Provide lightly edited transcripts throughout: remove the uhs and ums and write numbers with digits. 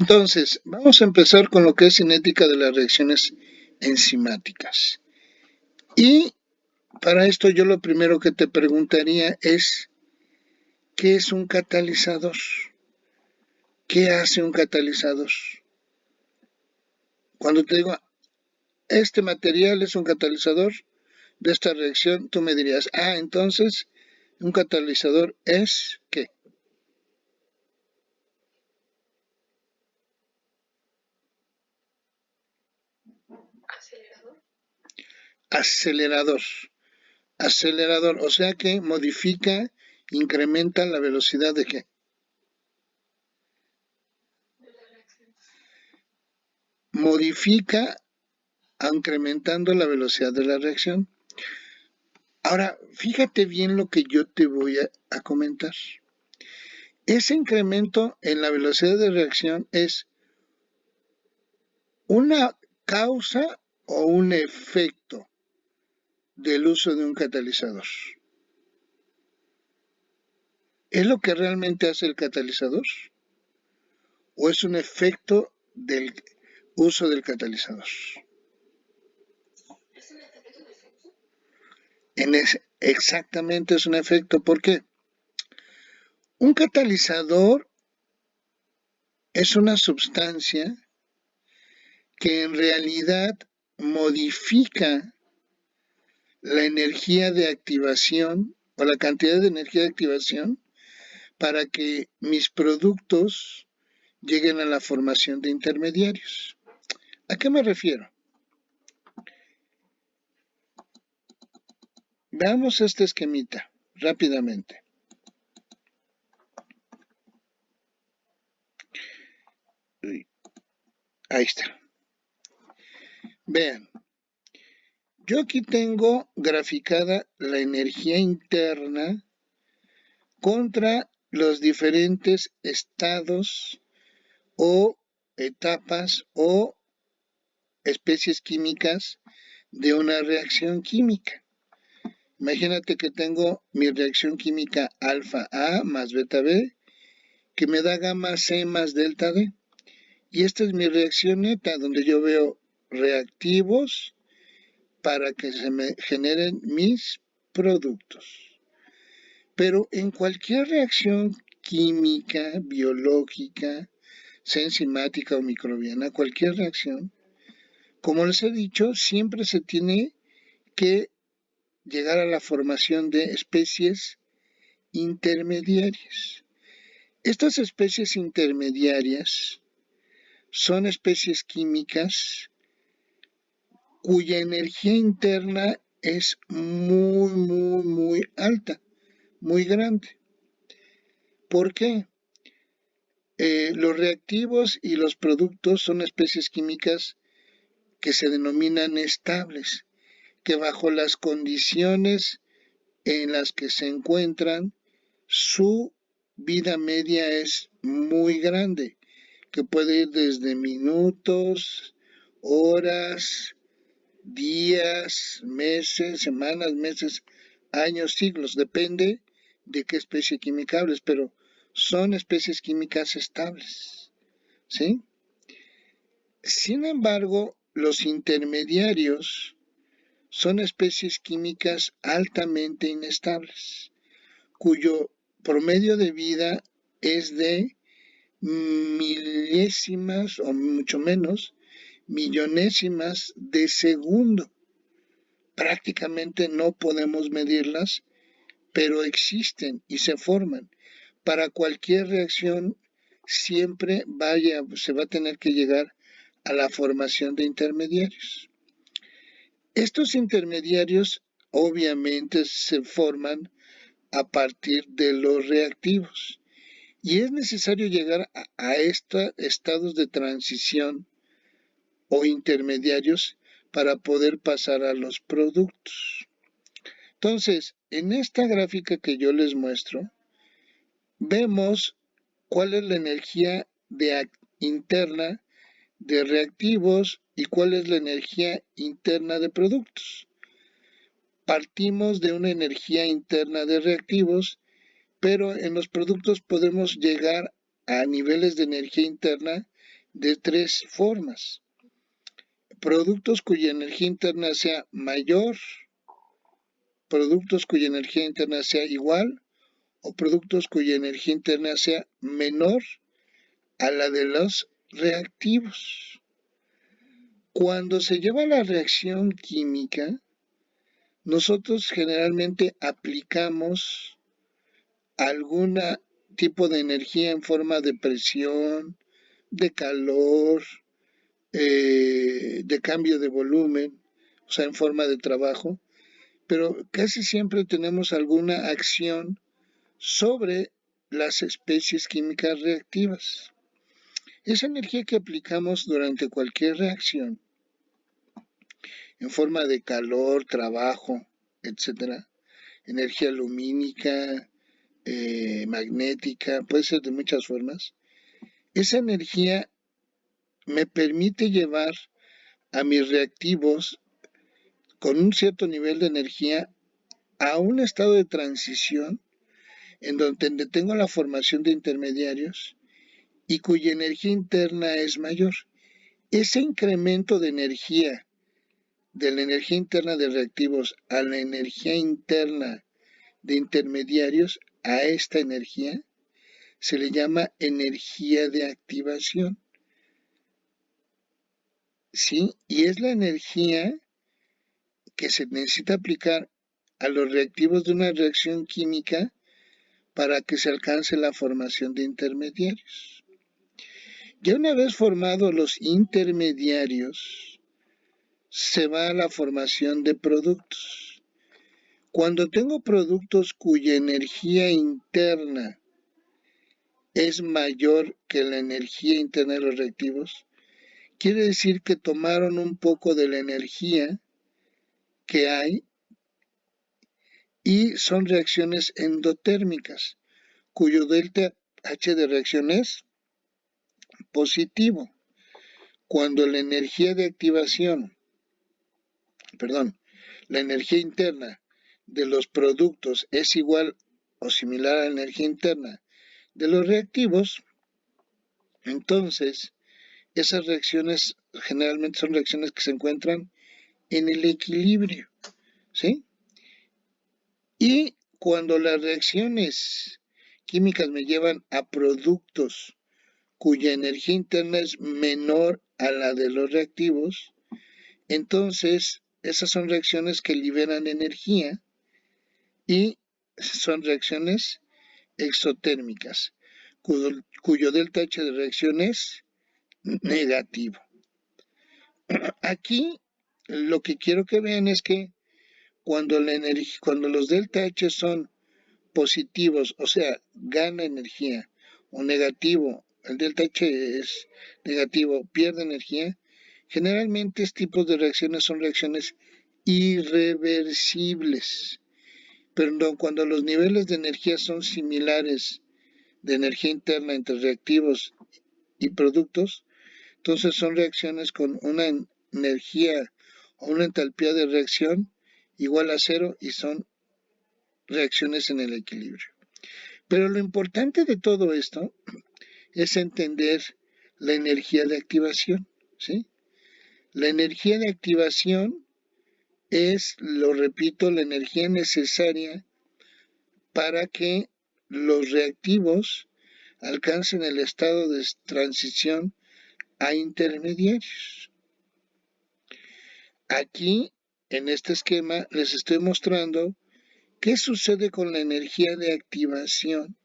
Entonces, vamos a empezar con lo que es cinética de las reacciones enzimáticas. Y para esto yo lo primero que te preguntaría es, ¿qué es un catalizador? ¿Qué hace un catalizador? Cuando te digo, este material es un catalizador de esta reacción, tú me dirías, entonces, un catalizador es, ¿qué? Acelerador. Acelerador, o sea que modifica, incrementa la velocidad de qué? Modifica incrementando la velocidad de la reacción. Ahora, fíjate bien lo que yo te voy a comentar. Ese incremento en la velocidad de reacción es una causa o un efecto del uso de un catalizador. ¿Es lo que realmente hace el catalizador? ¿O es un efecto del uso del catalizador? Exactamente es un efecto. ¿Por qué? Un catalizador es una sustancia que en realidad modifica la energía de activación o la cantidad de energía de activación para que mis productos lleguen a la formación de intermediarios. ¿A qué me refiero? Veamos este esquemita rápidamente. Ahí está. Vean, yo aquí tengo graficada la energía interna contra los diferentes estados o etapas o especies químicas de una reacción química. Imagínate que tengo mi reacción química alfa A más beta B, que me da gamma C más delta D. Y esta es mi reacción neta, donde yo veo reactivos para que se me generen mis productos. Pero en cualquier reacción química, biológica, sea enzimática o microbiana, cualquier reacción, como les he dicho, siempre se tiene que llegar a la formación de especies intermediarias. Estas especies intermediarias son especies químicas cuya energía interna es muy alta, muy grande. ¿Por qué? Los reactivos y los productos son especies químicas que se denominan estables, que bajo las condiciones en las que se encuentran, su vida media es muy grande, que puede ir desde minutos, horas, días, meses, semanas, meses, años, siglos, depende de qué especie química hables, pero son especies químicas estables, ¿sí? Sin embargo, los intermediarios son especies químicas altamente inestables, cuyo promedio de vida es de milésimas o mucho menos, millonésimas de segundo. Prácticamente no podemos medirlas, pero existen y se forman. Para cualquier reacción siempre se va a tener que llegar a la formación de intermediarios. Estos intermediarios obviamente se forman a partir de los reactivos y es necesario llegar a estos estados de transición o intermediarios para poder pasar a los productos. Entonces, en esta gráfica que yo les muestro, vemos cuál es la energía interna de reactivos y cuál es la energía interna de productos. Partimos de una energía interna de reactivos, pero en los productos podemos llegar a niveles de energía interna de tres formas. Productos cuya energía interna sea mayor, productos cuya energía interna sea igual o productos cuya energía interna sea menor a la de los reactivos. Cuando se lleva la reacción química, nosotros generalmente aplicamos algún tipo de energía en forma de presión, de calor, de cambio de volumen, o sea, en forma de trabajo, pero casi siempre tenemos alguna acción sobre las especies químicas reactivas. Esa energía que aplicamos durante cualquier reacción, en forma de calor, trabajo, etcétera, energía lumínica, magnética, puede ser de muchas formas, esa energía me permite llevar a mis reactivos con un cierto nivel de energía a un estado de transición en donde tengo la formación de intermediarios y cuya energía interna es mayor. Ese incremento de energía, de la energía interna de reactivos a la energía interna de intermediarios, a esta energía, se le llama energía de activación. ¿Sí? Y es la energía que se necesita aplicar a los reactivos de una reacción química para que se alcance la formación de intermediarios. Ya una vez formados los intermediarios, se va a la formación de productos. Cuando tengo productos cuya energía interna es mayor que la energía interna de los reactivos, quiere decir que tomaron un poco de la energía que hay y son reacciones endotérmicas, cuyo delta H de reacción es positivo. Cuando la energía de activación, la energía interna de los productos es igual o similar a la energía interna de los reactivos, entonces esas reacciones generalmente son reacciones que se encuentran en el equilibrio, ¿sí? Y cuando las reacciones químicas me llevan a productos cuya energía interna es menor a la de los reactivos, entonces esas son reacciones que liberan energía y son reacciones exotérmicas, cuyo delta H de reacción es negativo. Aquí lo que quiero que vean es que cuando los delta H son positivos, o sea, gana energía, o negativo, el delta H es negativo, pierde energía, generalmente este tipo de reacciones son reacciones irreversibles. Pero cuando los niveles de energía son similares de energía interna entre reactivos y productos, entonces son reacciones con una energía o una entalpía de reacción igual a cero y son reacciones en el equilibrio. Pero lo importante de todo esto es entender la energía de activación, ¿sí? La energía de activación es, lo repito, la energía necesaria para que los reactivos alcancen el estado de transición a intermediarios. Aquí, en este esquema, les estoy mostrando qué sucede con la energía de activación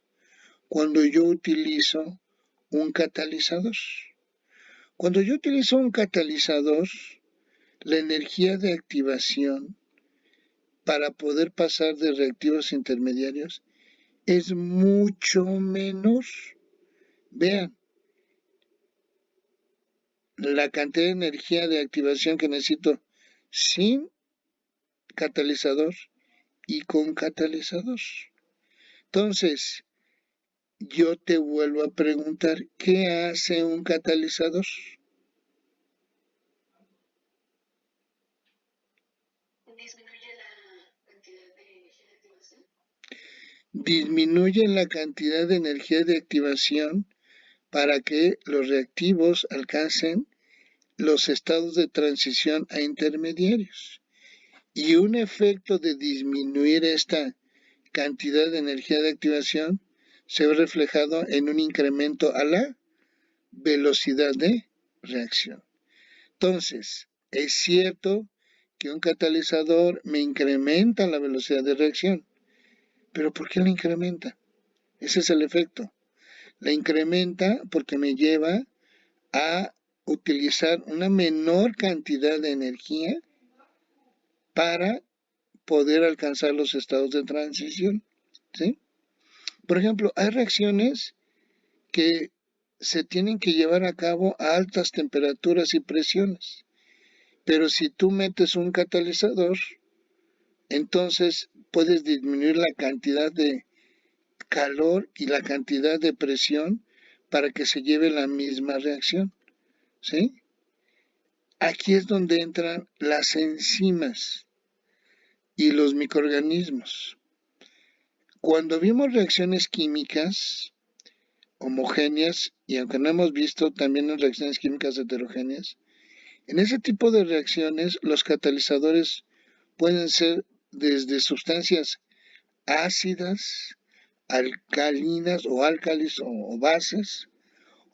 cuando yo utilizo un catalizador. Cuando yo utilizo un catalizador, la energía de activación para poder pasar de reactivos intermediarios es mucho menor. Vean, la cantidad de energía de activación que necesito sin catalizador y con catalizador. Entonces, yo te vuelvo a preguntar, ¿qué hace un catalizador? Disminuye la cantidad de energía de activación para que los reactivos alcancen los estados de transición a intermediarios. Y un efecto de disminuir esta cantidad de energía de activación se ve reflejado en un incremento a la velocidad de reacción. Entonces, es cierto que un catalizador me incrementa la velocidad de reacción, pero ¿por qué la incrementa? Ese es el efecto. La incrementa porque me lleva a utilizar una menor cantidad de energía para poder alcanzar los estados de transición, ¿sí? Por ejemplo, hay reacciones que se tienen que llevar a cabo a altas temperaturas y presiones, pero si tú metes un catalizador, entonces puedes disminuir la cantidad de calor y la cantidad de presión para que se lleve la misma reacción, ¿sí? Aquí es donde entran las enzimas y los microorganismos. Cuando vimos reacciones químicas homogéneas, y aunque no hemos visto también en reacciones químicas heterogéneas, en ese tipo de reacciones los catalizadores pueden ser desde sustancias ácidas, alcalinas o álcalis o bases,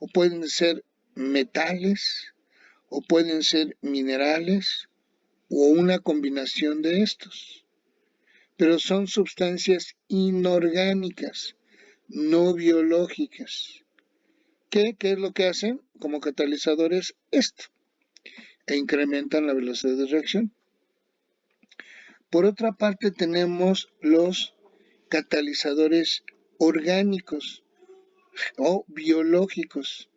o pueden ser metales, o pueden ser minerales, o una combinación de estos. Pero son sustancias inorgánicas, no biológicas. ¿Qué es lo que hacen como catalizadores? Esto, e incrementan la velocidad de reacción. Por otra parte tenemos los catalizadores orgánicos o biológicos,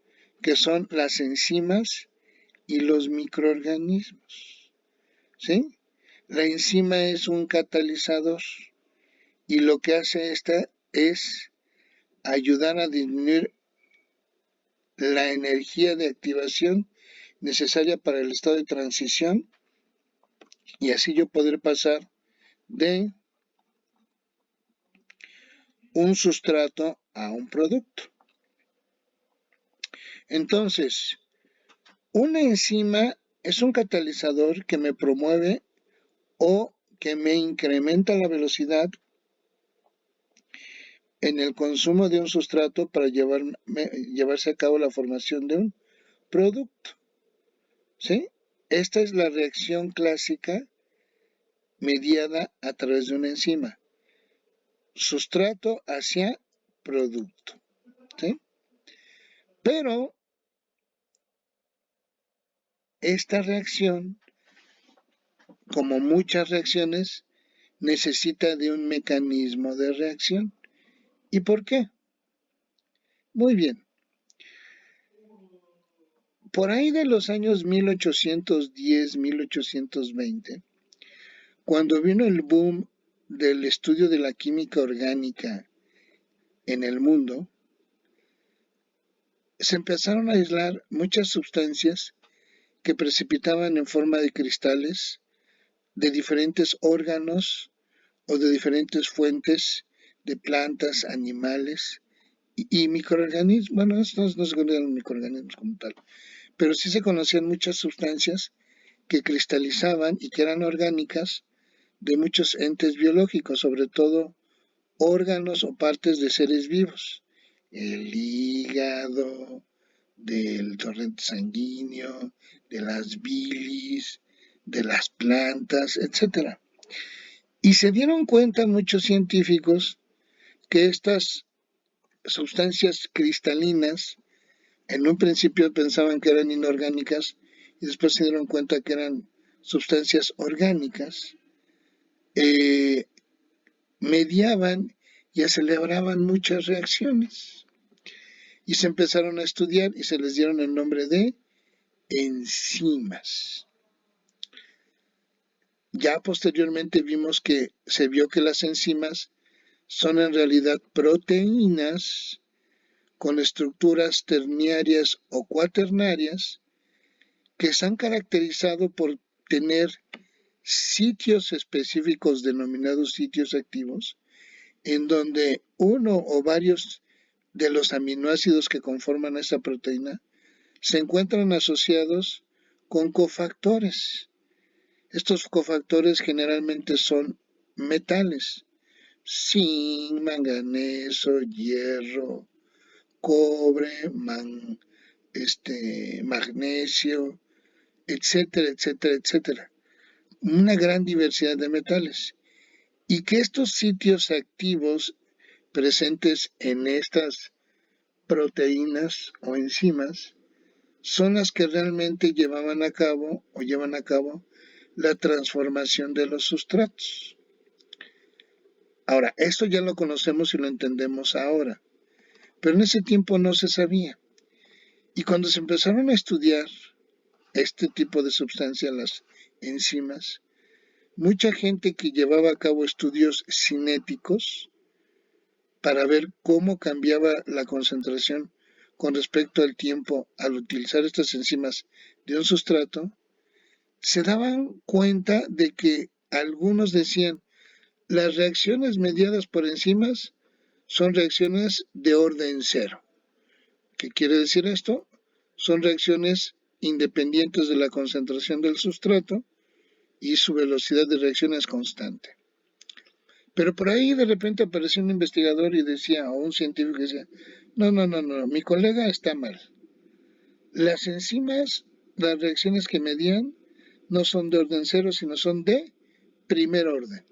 que son las enzimas y los microorganismos, ¿sí? La enzima es un catalizador y lo que hace esta es ayudar a disminuir la energía de activación necesaria para el estado de transición y así yo poder pasar de un sustrato a un producto. Entonces, una enzima es un catalizador que me promueve o que me incrementa la velocidad en el consumo de un sustrato para llevarse a cabo la formación de un producto, ¿sí? Esta es la reacción clásica mediada a través de una enzima. Sustrato hacia producto, ¿sí? Pero esta reacción, como muchas reacciones, necesita de un mecanismo de reacción. ¿Y por qué? Muy bien. Por ahí de los años 1810-1820, cuando vino el boom del estudio de la química orgánica en el mundo, se empezaron a aislar muchas sustancias que precipitaban en forma de cristales de diferentes órganos o de diferentes fuentes de plantas, animales y microorganismos. Bueno, estos no se consideran microorganismos como tal, pero sí se conocían muchas sustancias que cristalizaban y que eran orgánicas de muchos entes biológicos, sobre todo órganos o partes de seres vivos, el hígado, del torrente sanguíneo, de las bilis, de las plantas, etc. Y se dieron cuenta muchos científicos que estas sustancias cristalinas, en un principio pensaban que eran inorgánicas y después se dieron cuenta que eran sustancias orgánicas, mediaban y aceleraban muchas reacciones. Y se empezaron a estudiar y se les dieron el nombre de enzimas. Ya posteriormente vimos que se vio que las enzimas son en realidad proteínas con estructuras ternarias o cuaternarias que se han caracterizado por tener sitios específicos denominados sitios activos, en donde uno o varios de los aminoácidos que conforman esta proteína se encuentran asociados con cofactores. Estos cofactores generalmente son metales: zinc, manganeso, hierro, cobre, magnesio, etcétera, etcétera, etcétera. Una gran diversidad de metales. Y que estos sitios activos presentes en estas proteínas o enzimas son las que realmente llevan a cabo la transformación de los sustratos. Ahora, esto ya lo conocemos y lo entendemos ahora, pero en ese tiempo no se sabía. Y cuando se empezaron a estudiar este tipo de sustancias, las enzimas, mucha gente que llevaba a cabo estudios cinéticos para ver cómo cambiaba la concentración con respecto al tiempo al utilizar estas enzimas de un sustrato, se daban cuenta de que algunos decían: las reacciones mediadas por enzimas son reacciones de orden cero. ¿Qué quiere decir esto? Son reacciones independientes de la concentración del sustrato y su velocidad de reacción es constante. Pero por ahí de repente apareció un investigador y decía, o un científico que decía: no, mi colega está mal. Las enzimas, las reacciones que medían, no son de orden cero, sino son de primer orden.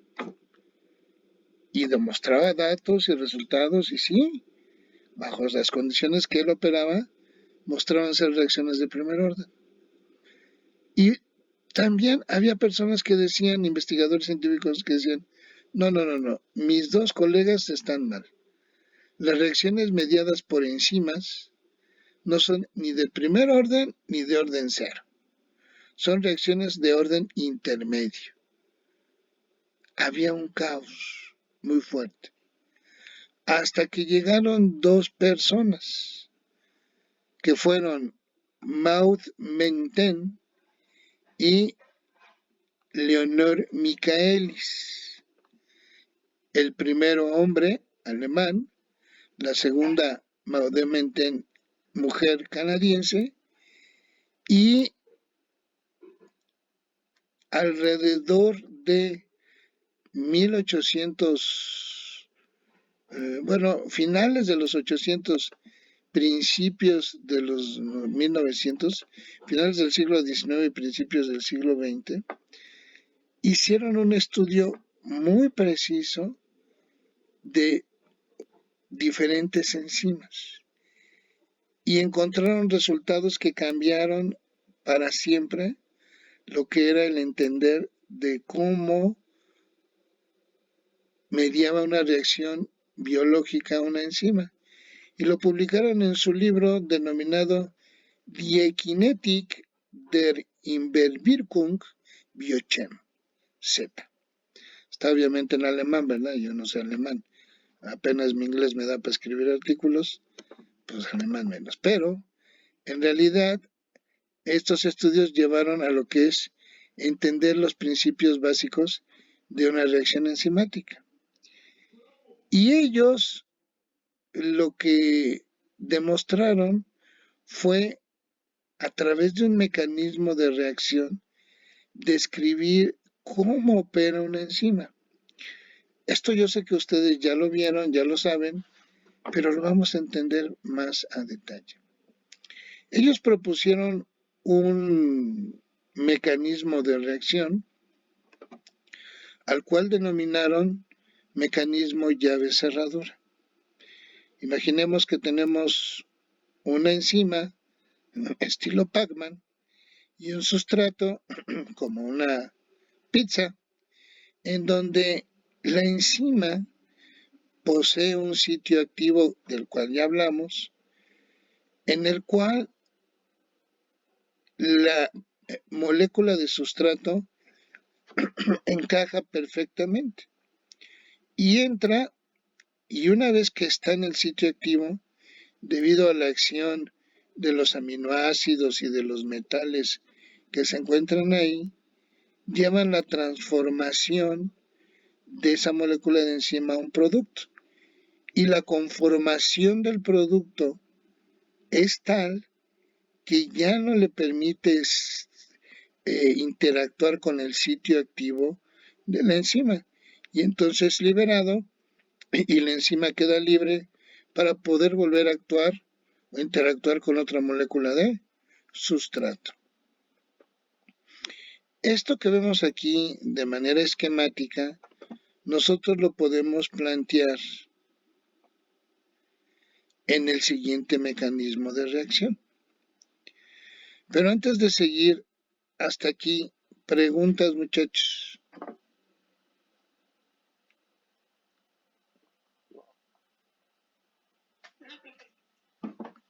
Y demostraba datos y resultados, y sí, bajo las condiciones que él operaba, mostraban ser reacciones de primer orden. Y también había personas que decían, investigadores científicos que decían: no, mis dos colegas están mal. Las reacciones mediadas por enzimas no son ni de primer orden ni de orden cero. Son reacciones de orden intermedio. Había un caos muy fuerte. Hasta que llegaron dos personas, que fueron Maud Menten y Leonor Michaelis. El primero hombre alemán, la segunda Maude Menten, mujer canadiense, y alrededor de 1800, finales de los 800, principios de los 1900, finales del siglo XIX y principios del siglo XX, hicieron un estudio muy preciso de diferentes enzimas y encontraron resultados que cambiaron para siempre lo que era el entender de cómo mediaba una reacción biológica una enzima, y lo publicaron en su libro denominado Die Kinetik der Inverwirkung Biochem, Z. Está obviamente en alemán, ¿verdad? Yo no sé alemán. Apenas mi inglés me da para escribir artículos, pues alemán menos. Pero, en realidad, estos estudios llevaron a lo que es entender los principios básicos de una reacción enzimática. Y ellos lo que demostraron fue, a través de un mecanismo de reacción, describir cómo opera una enzima. Esto yo sé que ustedes ya lo vieron, ya lo saben, pero lo vamos a entender más a detalle. Ellos propusieron un mecanismo de reacción al cual denominaron mecanismo llave cerradura. Imaginemos que tenemos una enzima estilo Pac-Man y un sustrato como una pizza, en donde la enzima posee un sitio activo del cual ya hablamos, en el cual la molécula de sustrato encaja perfectamente y entra, y una vez que está en el sitio activo, debido a la acción de los aminoácidos y de los metales que se encuentran ahí, llevan la transformación de esa molécula de enzima a un producto. y la conformación del producto es tal que ya no le permite interactuar con el sitio activo de la enzima, y entonces liberado y la enzima queda libre para poder volver a actuar o interactuar con otra molécula de sustrato. Esto que vemos aquí de manera esquemática, nosotros lo podemos plantear en el siguiente mecanismo de reacción. Pero antes de seguir hasta aquí, preguntas, muchachos.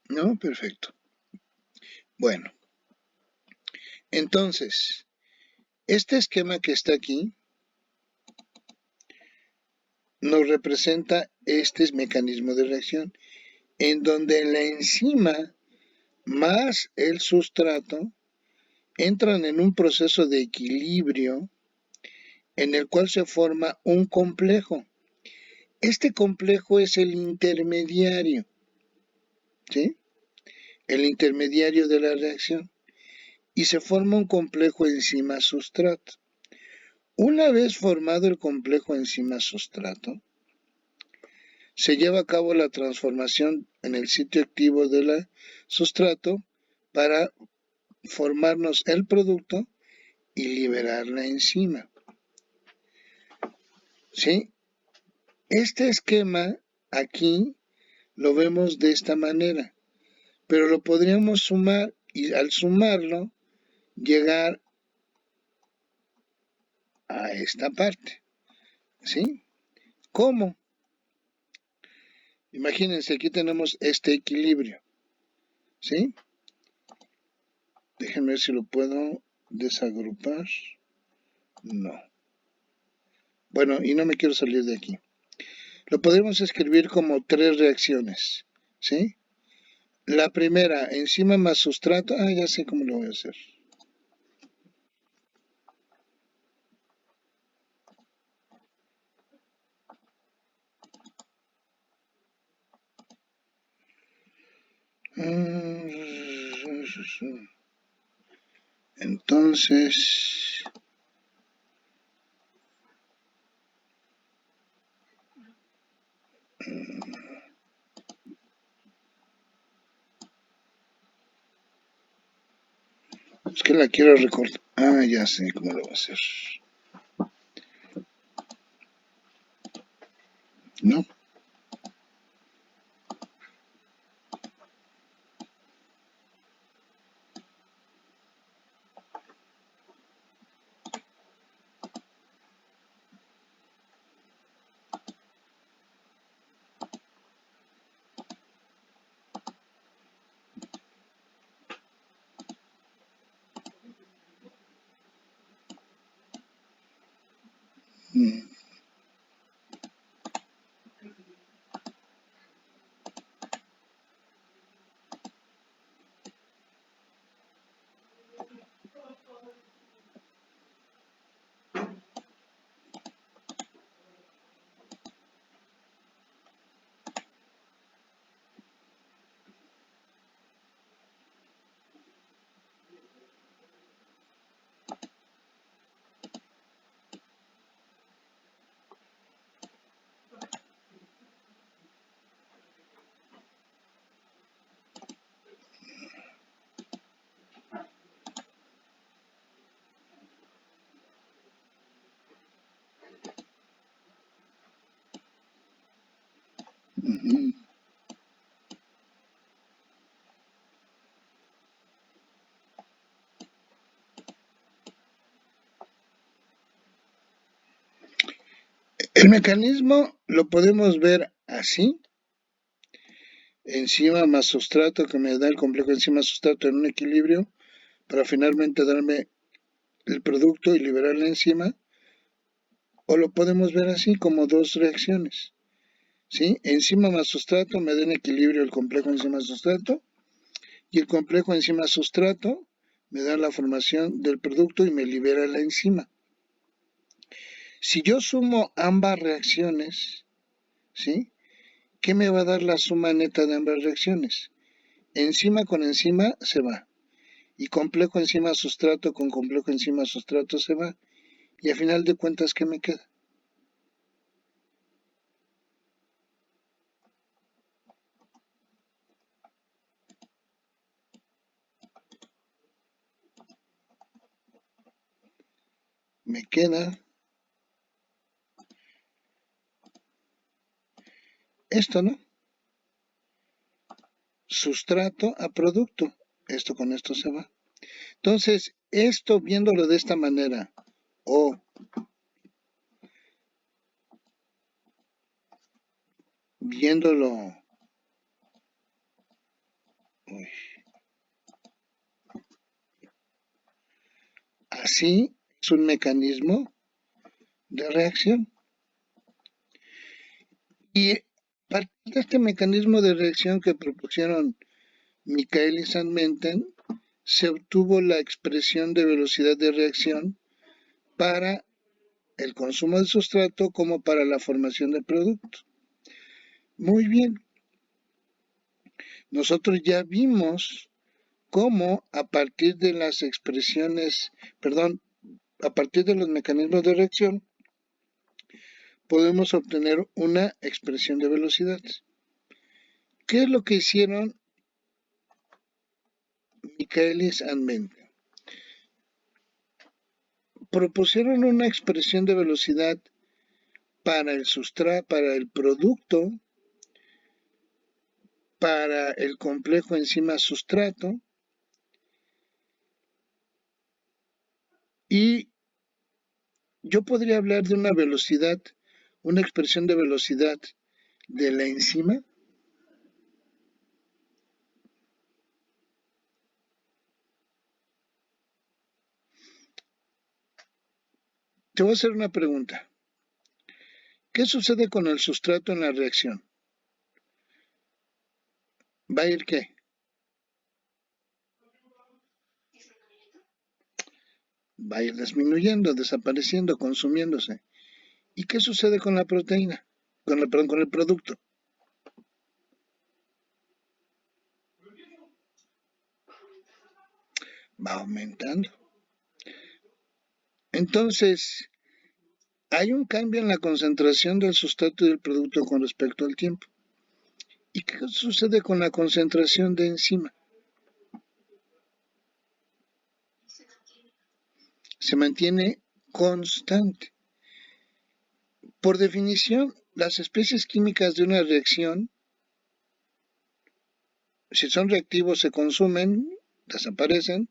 ¿No? Perfecto. Bueno, entonces, este esquema que está aquí nos representa este mecanismo de reacción, en donde la enzima más el sustrato entran en un proceso de equilibrio en el cual se forma un complejo. Este complejo es el intermediario, ¿sí? El intermediario de la reacción, y se forma un complejo enzima-sustrato. Una vez formado el complejo enzima-sustrato, se lleva a cabo la transformación en el sitio activo del sustrato para formarnos el producto y liberar la enzima. ¿Sí? Este esquema aquí lo vemos de esta manera, pero lo podríamos sumar y al sumarlo llegar a esta parte. ¿Sí? ¿Cómo? Imagínense, aquí tenemos este equilibrio. ¿Sí? Déjenme ver si lo puedo desagrupar. No. Bueno, y no me quiero salir de aquí. Lo podemos escribir como 3 reacciones. ¿Sí? La primera, enzima más sustrato. Ah, ya sé cómo lo voy a hacer. Entonces, es que la quiero recortar. Ah, ya sé cómo lo voy a hacer. ¿No? El mecanismo lo podemos ver así. Enzima más sustrato que me da el complejo enzima sustrato en un equilibrio para finalmente darme el producto y liberar la enzima. O lo podemos ver así como 2 reacciones. ¿Sí? Enzima más sustrato me da en equilibrio el complejo enzima sustrato y el complejo enzima sustrato me da la formación del producto y me libera la enzima. Si yo sumo ambas reacciones, ¿sí? ¿qué me va a dar la suma neta de ambas reacciones? Enzima con enzima se va. Y complejo enzima sustrato con complejo enzima sustrato se va. Y a final de cuentas, ¿qué me queda? Me queda esto, ¿no? Sustrato a producto. Esto con esto se va. Entonces, esto viéndolo de esta manera, o viéndolo uy, así, es un mecanismo de reacción. Y a partir de este mecanismo de reacción que propusieron Michael y Van Menten, se obtuvo la expresión de velocidad de reacción para el consumo del sustrato como para la formación del producto. Muy bien, nosotros ya vimos cómo a partir de las expresiones, perdón, a partir de los mecanismos de reacción, podemos obtener una expresión de velocidad. ¿Qué es lo que hicieron Michaelis y Menten? Propusieron una expresión de velocidad para el sustrato, para el producto, para el complejo enzima sustrato y yo podría hablar de una velocidad, una expresión de velocidad de la enzima. Te voy a hacer una pregunta. ¿Qué sucede con el sustrato en la reacción? ¿Va a ir qué? Va a ir disminuyendo, desapareciendo, consumiéndose. ¿Y qué sucede con la proteína? Perdón, con el producto. Va aumentando. Entonces, hay un cambio en la concentración del sustrato y del producto con respecto al tiempo. ¿Y qué sucede con la concentración de enzima? Se mantiene constante. Por definición, las especies químicas de una reacción, si son reactivos, se consumen, desaparecen,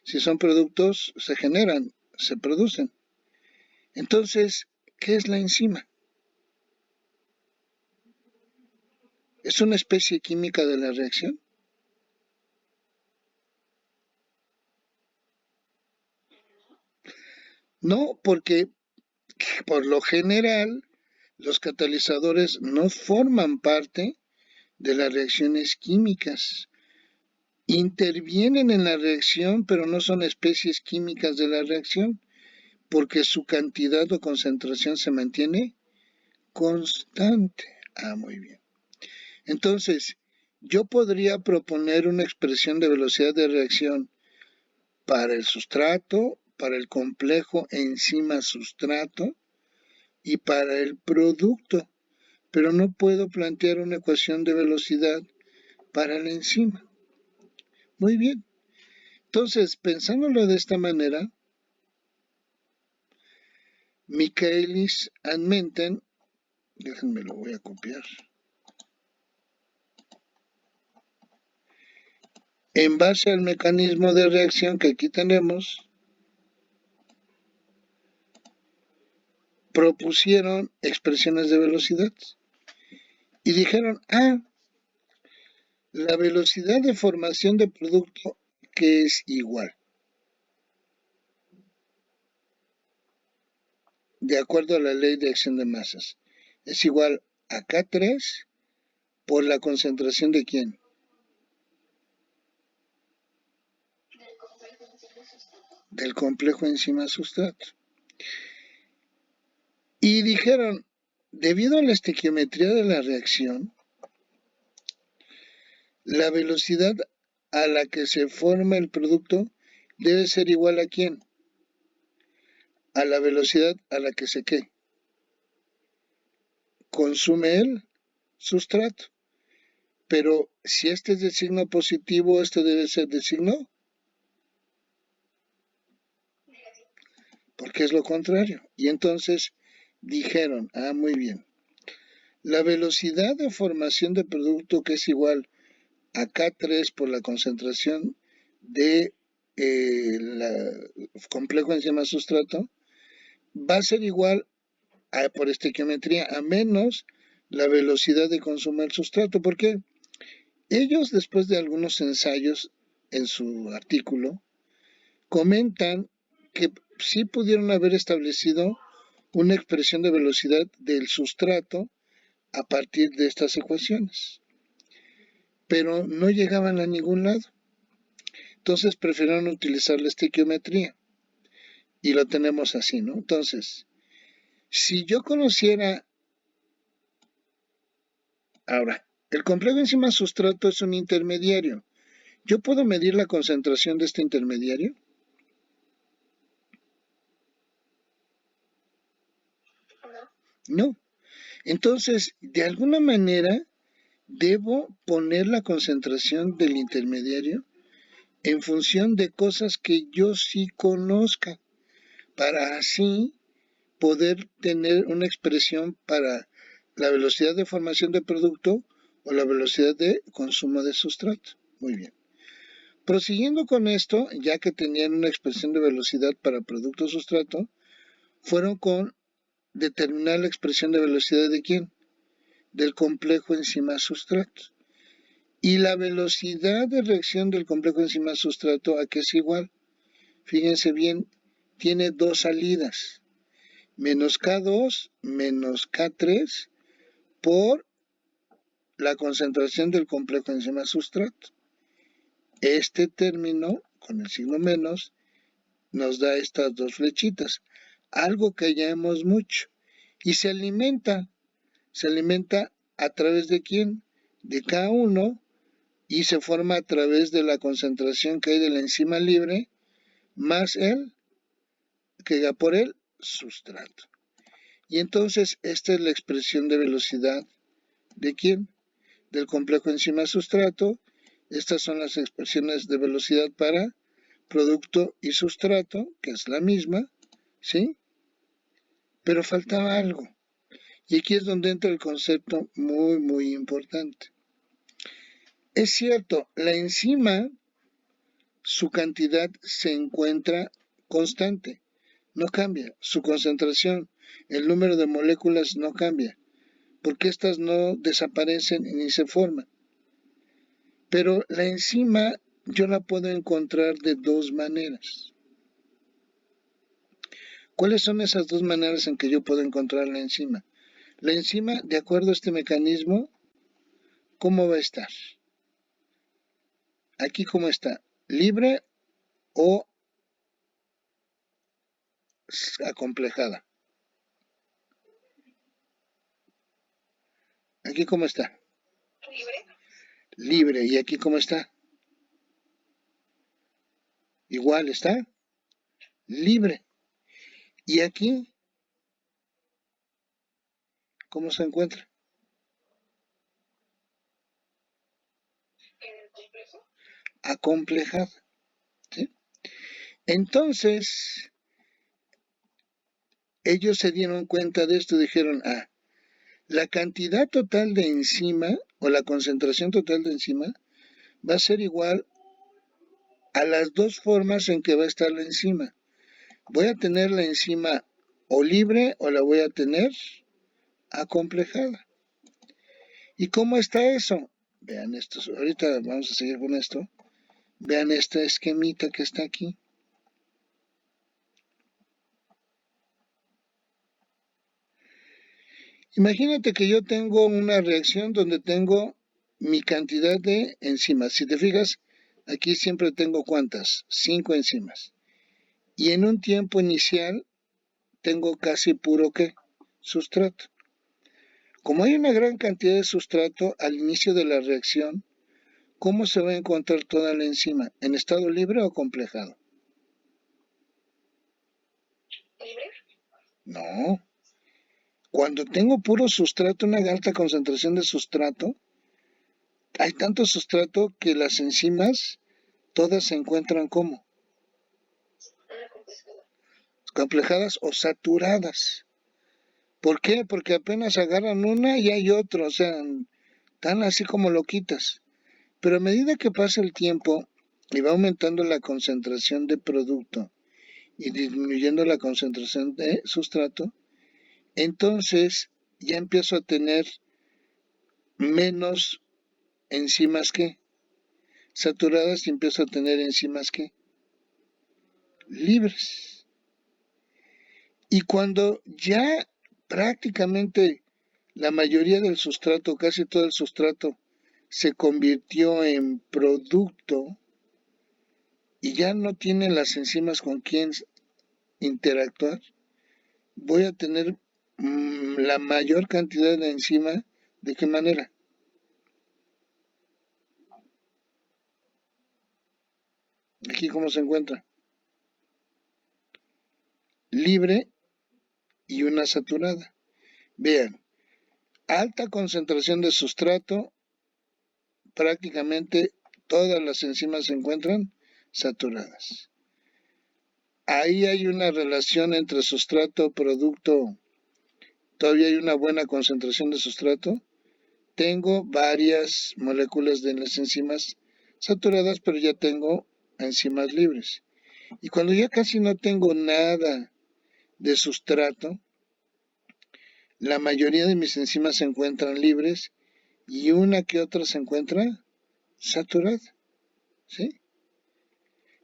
si son productos, se generan, se producen. Entonces, ¿qué es la enzima? ¿Es una especie química de la reacción? No, porque por lo general los catalizadores no forman parte de las reacciones químicas. Intervienen en la reacción, pero no son especies químicas de la reacción, porque su cantidad o concentración se mantiene constante. Ah, muy bien. Entonces, yo podría proponer una expresión de velocidad de reacción para el sustrato, para el complejo enzima-sustrato y para el producto, pero no puedo plantear una ecuación de velocidad para la enzima. Muy bien. Entonces, pensándolo de esta manera, Michaelis y Menten, déjenme lo voy a copiar, en base al mecanismo de reacción que aquí tenemos, propusieron expresiones de velocidad y dijeron, la velocidad de formación de producto que es igual, de acuerdo a la ley de acción de masas, es igual a K3 por la concentración de ¿quién? Del complejo enzima sustrato. Y dijeron, debido a la estequiometría de la reacción, La velocidad a la que se forma el producto debe ser igual a ¿quién? A la velocidad a la que se ¿qué? Consume el sustrato. Pero si este es de signo positivo, este debe ser de signo, porque es lo contrario. Y entonces dijeron, muy bien, la velocidad de formación de producto, que es igual a K3 por la concentración de complejo enzima sustrato, va a ser igual por estequiometría a menos la velocidad de consumo del sustrato. ¿Por qué? Ellos, después de algunos ensayos en su artículo, comentan que sí pudieron haber establecido una expresión de velocidad del sustrato a partir de estas ecuaciones, pero no llegaban a ningún lado. Entonces prefirieron utilizar la estequiometría y lo tenemos así, ¿no? Entonces, si yo conociera ahora, el complejo enzima sustrato es un intermediario. ¿Yo puedo medir la concentración de este intermediario? No. Entonces, de alguna manera, debo poner la concentración del intermediario en función de cosas que yo sí conozca, para así poder tener una expresión para la velocidad de formación de producto o la velocidad de consumo de sustrato. Muy bien. Prosiguiendo con esto, ya que tenían una expresión de velocidad para producto sustrato, fueron con determinar la expresión de velocidad de quién? Del complejo enzima sustrato. Y la velocidad de reacción del complejo enzima sustrato, ¿a qué es igual? Fíjense bien, tiene dos salidas, menos K2 menos K3 por la concentración del complejo enzima sustrato. Este término, con el signo menos, nos da estas dos flechitas, algo que ya hemos mucho. Y se alimenta a través de ¿quién? De K1 y se forma a través de la concentración que hay de la enzima libre más el que da por el sustrato. Y entonces esta es la expresión de velocidad de ¿quién? Del complejo enzima sustrato. Estas son las expresiones de velocidad para producto y sustrato, que es la misma, ¿sí? Pero faltaba algo. Y aquí es donde entra el concepto muy, muy importante. Es cierto, la enzima, su cantidad se encuentra constante, no cambia. Su concentración, el número de moléculas no cambia, porque estas no desaparecen ni se forman. Pero la enzima yo la puedo encontrar de dos maneras. ¿Cuáles son esas dos maneras en que yo puedo encontrar la enzima? La enzima, de acuerdo a este mecanismo, ¿cómo va a estar? Aquí, ¿cómo está? ¿Libre o acomplejada? Aquí, ¿cómo está? Libre. ¿Y aquí, cómo está? Igual, ¿está? Libre. ¿Y aquí, cómo se encuentra? Acomplejada. ¿Sí? Entonces, ellos se dieron cuenta de esto y dijeron, la cantidad total de enzima o la concentración total de enzima va a ser igual a las dos formas en que va a estar la enzima. Voy a tener la enzima o libre o la voy a tener acomplejada. ¿Y cómo está eso? Vean esto, ahorita vamos a seguir con esto. Vean esta esquemita que está aquí. Imagínate que yo tengo una reacción donde tengo mi cantidad de enzimas. Si te fijas, aquí siempre tengo ¿cuántas? 5 enzimas. Y en un tiempo inicial tengo casi puro ¿qué? Sustrato. Como hay una gran cantidad de sustrato al inicio de la reacción, ¿cómo se va a encontrar toda la enzima? ¿En estado libre o complejado? ¿Libre? No. Cuando tengo puro sustrato, una alta concentración de sustrato, hay tanto sustrato que las enzimas todas se encuentran como complejadas o saturadas. ¿Por qué? Porque apenas agarran una y hay otra, o sea, están así como loquitas. Pero a medida que pasa el tiempo y va aumentando la concentración de producto y disminuyendo la concentración de sustrato, entonces ya empiezo a tener menos enzimas que saturadas y empiezo a tener enzimas que libres. Y cuando ya prácticamente la mayoría del sustrato, casi todo el sustrato, se convirtió en producto y ya no tiene las enzimas con quien interactuar, voy a tener la mayor cantidad de enzima. ¿De qué manera? Aquí cómo se encuentra. Libre y una saturada. Vean, alta concentración de sustrato, prácticamente todas las enzimas se encuentran saturadas. Ahí hay una relación entre sustrato, producto, todavía hay una buena concentración de sustrato. Tengo varias moléculas de las enzimas saturadas, pero ya tengo enzimas libres. Y cuando ya casi no tengo nada de sustrato, la mayoría de mis enzimas se encuentran libres y una que otra se encuentra saturada, ¿sí?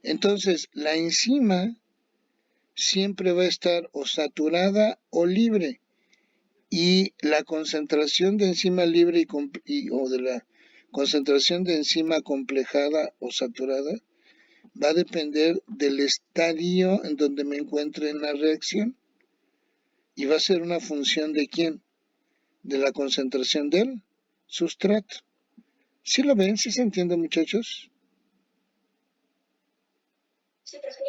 Entonces, la enzima siempre va a estar o saturada o libre y la concentración de enzima libre o de la concentración de enzima complejada o saturada va a depender del estadio en donde me encuentre en la reacción y va a ser una función de quién, de la concentración del sustrato. ¿Sí lo ven? ¿Sí se entiende, muchachos? Sí, profesor.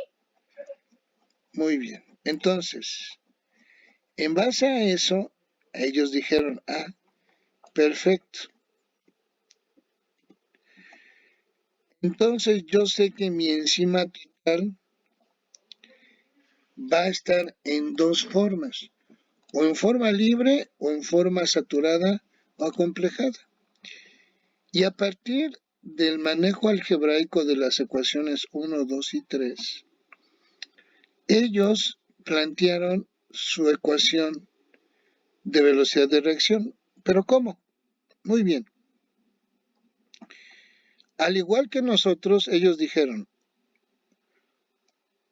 Muy bien. Entonces, en base a eso, ellos dijeron, perfecto. Entonces yo sé que mi enzima total va a estar en dos formas, o en forma libre o en forma saturada o acomplejada. Y a partir del manejo algebraico de las ecuaciones 1, 2 y 3, ellos plantearon su ecuación de velocidad de reacción. ¿Pero cómo? Muy bien. Al igual que nosotros, ellos dijeron,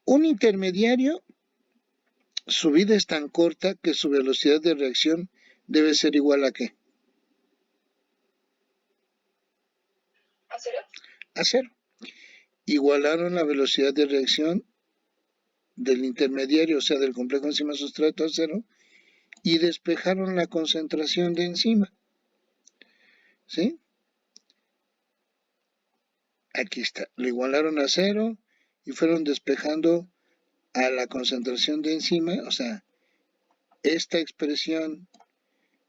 un intermediario, su vida es tan corta que su velocidad de reacción debe ser igual a ¿qué? ¿A cero? A cero. Igualaron la velocidad de reacción del intermediario, o sea, del complejo enzima sustrato a cero, y despejaron la concentración de enzima. ¿Sí? Aquí está. Lo igualaron a cero y fueron despejando a la concentración de enzima, o sea, esta expresión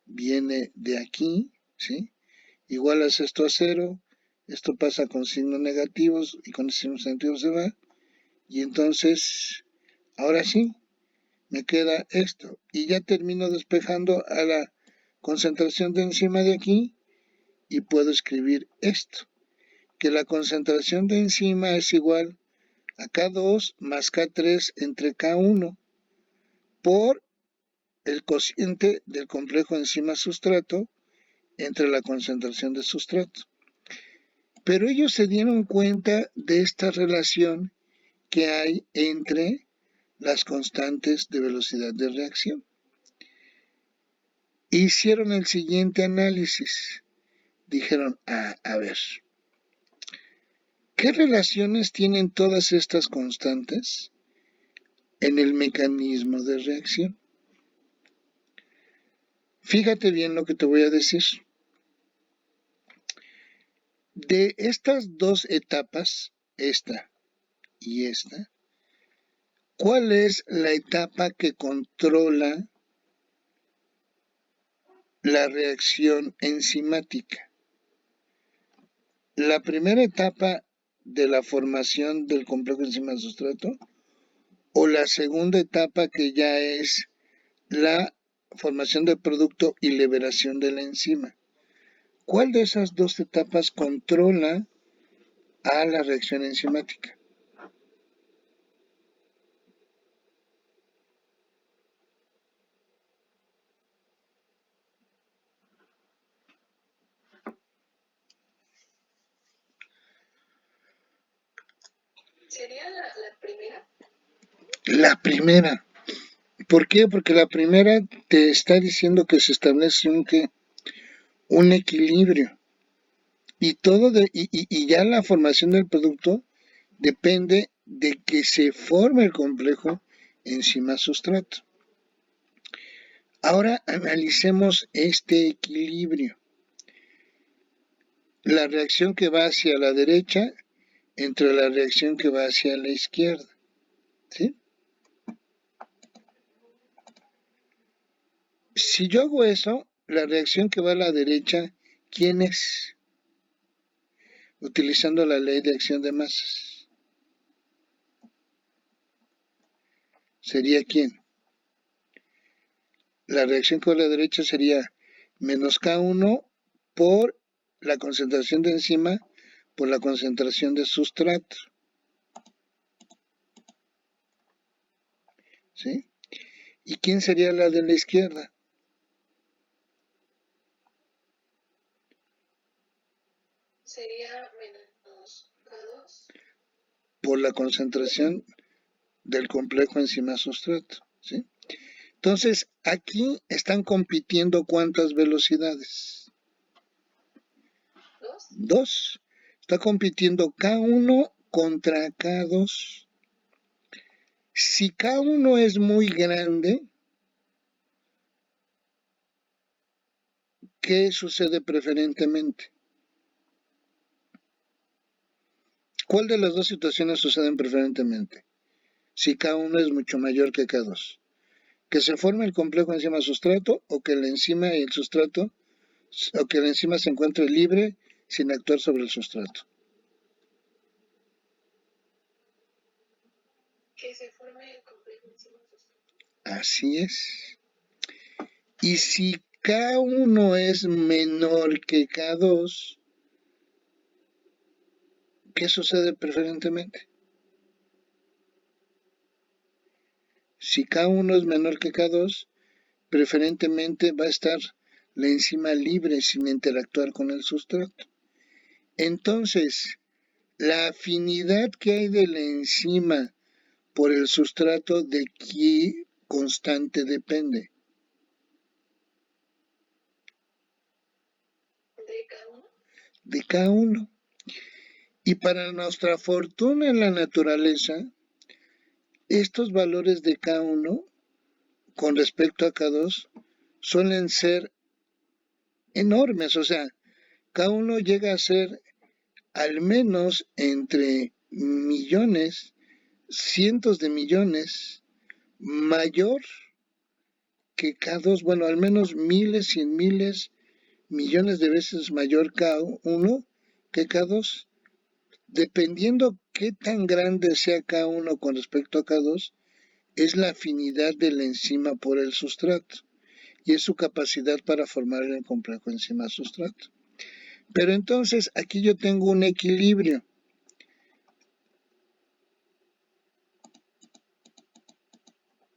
viene de aquí, ¿sí? Igualas esto a cero, esto pasa con signos negativos y con signos negativos se va, y entonces, ahora sí, me queda esto, y ya termino despejando a la concentración de enzima de aquí, y puedo escribir esto, que la concentración de enzima es igual a K2 más K3 entre K1 por el cociente del complejo enzima-sustrato entre la concentración de sustrato. Pero ellos se dieron cuenta de esta relación que hay entre las constantes de velocidad de reacción. Hicieron el siguiente análisis. Dijeron, a ver, ¿qué relaciones tienen todas estas constantes en el mecanismo de reacción? Fíjate bien lo que te voy a decir. De estas dos etapas, esta y esta, ¿cuál es la etapa que controla la reacción enzimática? La primera etapa de la formación del complejo enzima-sustrato o la segunda etapa que ya es la formación del producto y liberación de la enzima. ¿Cuál de esas dos etapas controla a la reacción enzimática? ¿Sería la primera? La primera. ¿Por qué? Porque la primera te está diciendo que se establece un equilibrio y y ya la formación del producto depende de que se forme el complejo enzima-sustrato. Ahora analicemos este equilibrio. La reacción que va hacia la derecha entre la reacción que va hacia la izquierda. ¿Sí? Si yo hago eso, la reacción que va a la derecha, ¿quién es? Utilizando la ley de acción de masas. ¿Sería quién? La reacción que va a la derecha sería menos K1 por la concentración de enzima por la concentración de sustrato. ¿Sí? ¿Y quién sería la de la izquierda? Sería menos K2. Por la concentración del complejo enzima-sustrato. ¿Sí? Entonces, aquí están compitiendo ¿cuántas velocidades? Dos. Está compitiendo K1 contra K2. Si K1 es muy grande, ¿qué sucede preferentemente? ¿Cuál de las dos situaciones suceden preferentemente? Si K1 es mucho mayor que K2. Que se forme el complejo enzima-sustrato o que la enzima y el sustrato, o que la enzima se encuentre libre sin actuar sobre el sustrato. Que se forme el complejo enzima-sustrato. Así es. Y si K1 es menor que K2, ¿qué sucede preferentemente? Si K1 es menor que K2, preferentemente va a estar la enzima libre sin interactuar con el sustrato. Entonces, la afinidad que hay de la enzima por el sustrato, ¿de qué constante depende? ¿De K1? De K1. Y para nuestra fortuna en la naturaleza, estos valores de K1 con respecto a K2 suelen ser enormes, o sea, K1 llega a ser al menos entre millones, cientos de millones, mayor que K2, bueno, al menos miles, cien miles, millones de veces mayor K1 que K2. Dependiendo qué tan grande sea K1 con respecto a K2, es la afinidad de la enzima por el sustrato y es su capacidad para formar el complejo enzima-sustrato. Pero entonces aquí yo tengo un equilibrio.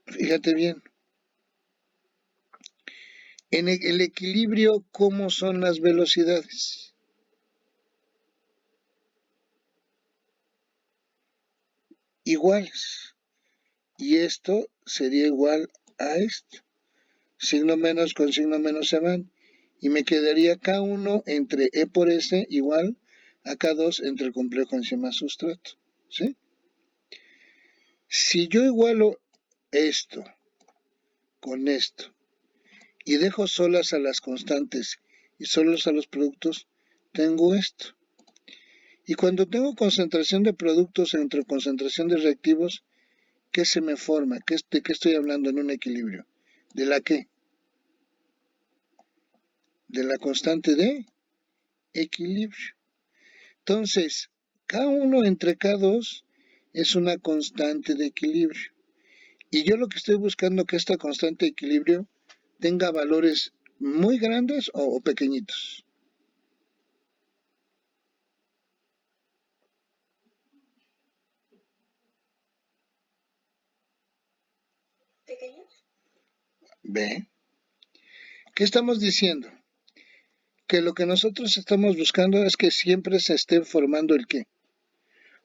Fíjate bien. En el equilibrio, ¿cómo son las velocidades? Iguales. Y esto sería igual a esto. Signo menos con signo menos se van. Y me quedaría K1 entre E por S igual a K2 entre el complejo enzima-sustrato. ¿Sí? Si yo igualo esto con esto y dejo solas a las constantes y solos a los productos, tengo esto. Y cuando tengo concentración de productos entre concentración de reactivos, ¿qué se me forma? ¿De qué estoy hablando en un equilibrio? ¿De la qué? De la constante de equilibrio. Entonces, K1 entre K2 es una constante de equilibrio. Y yo lo que estoy buscando es que esta constante de equilibrio tenga valores muy grandes o pequeñitos. ¿Pequeños? ¿Ve? ¿Qué estamos diciendo? Que lo que nosotros estamos buscando es que siempre se esté formando el qué.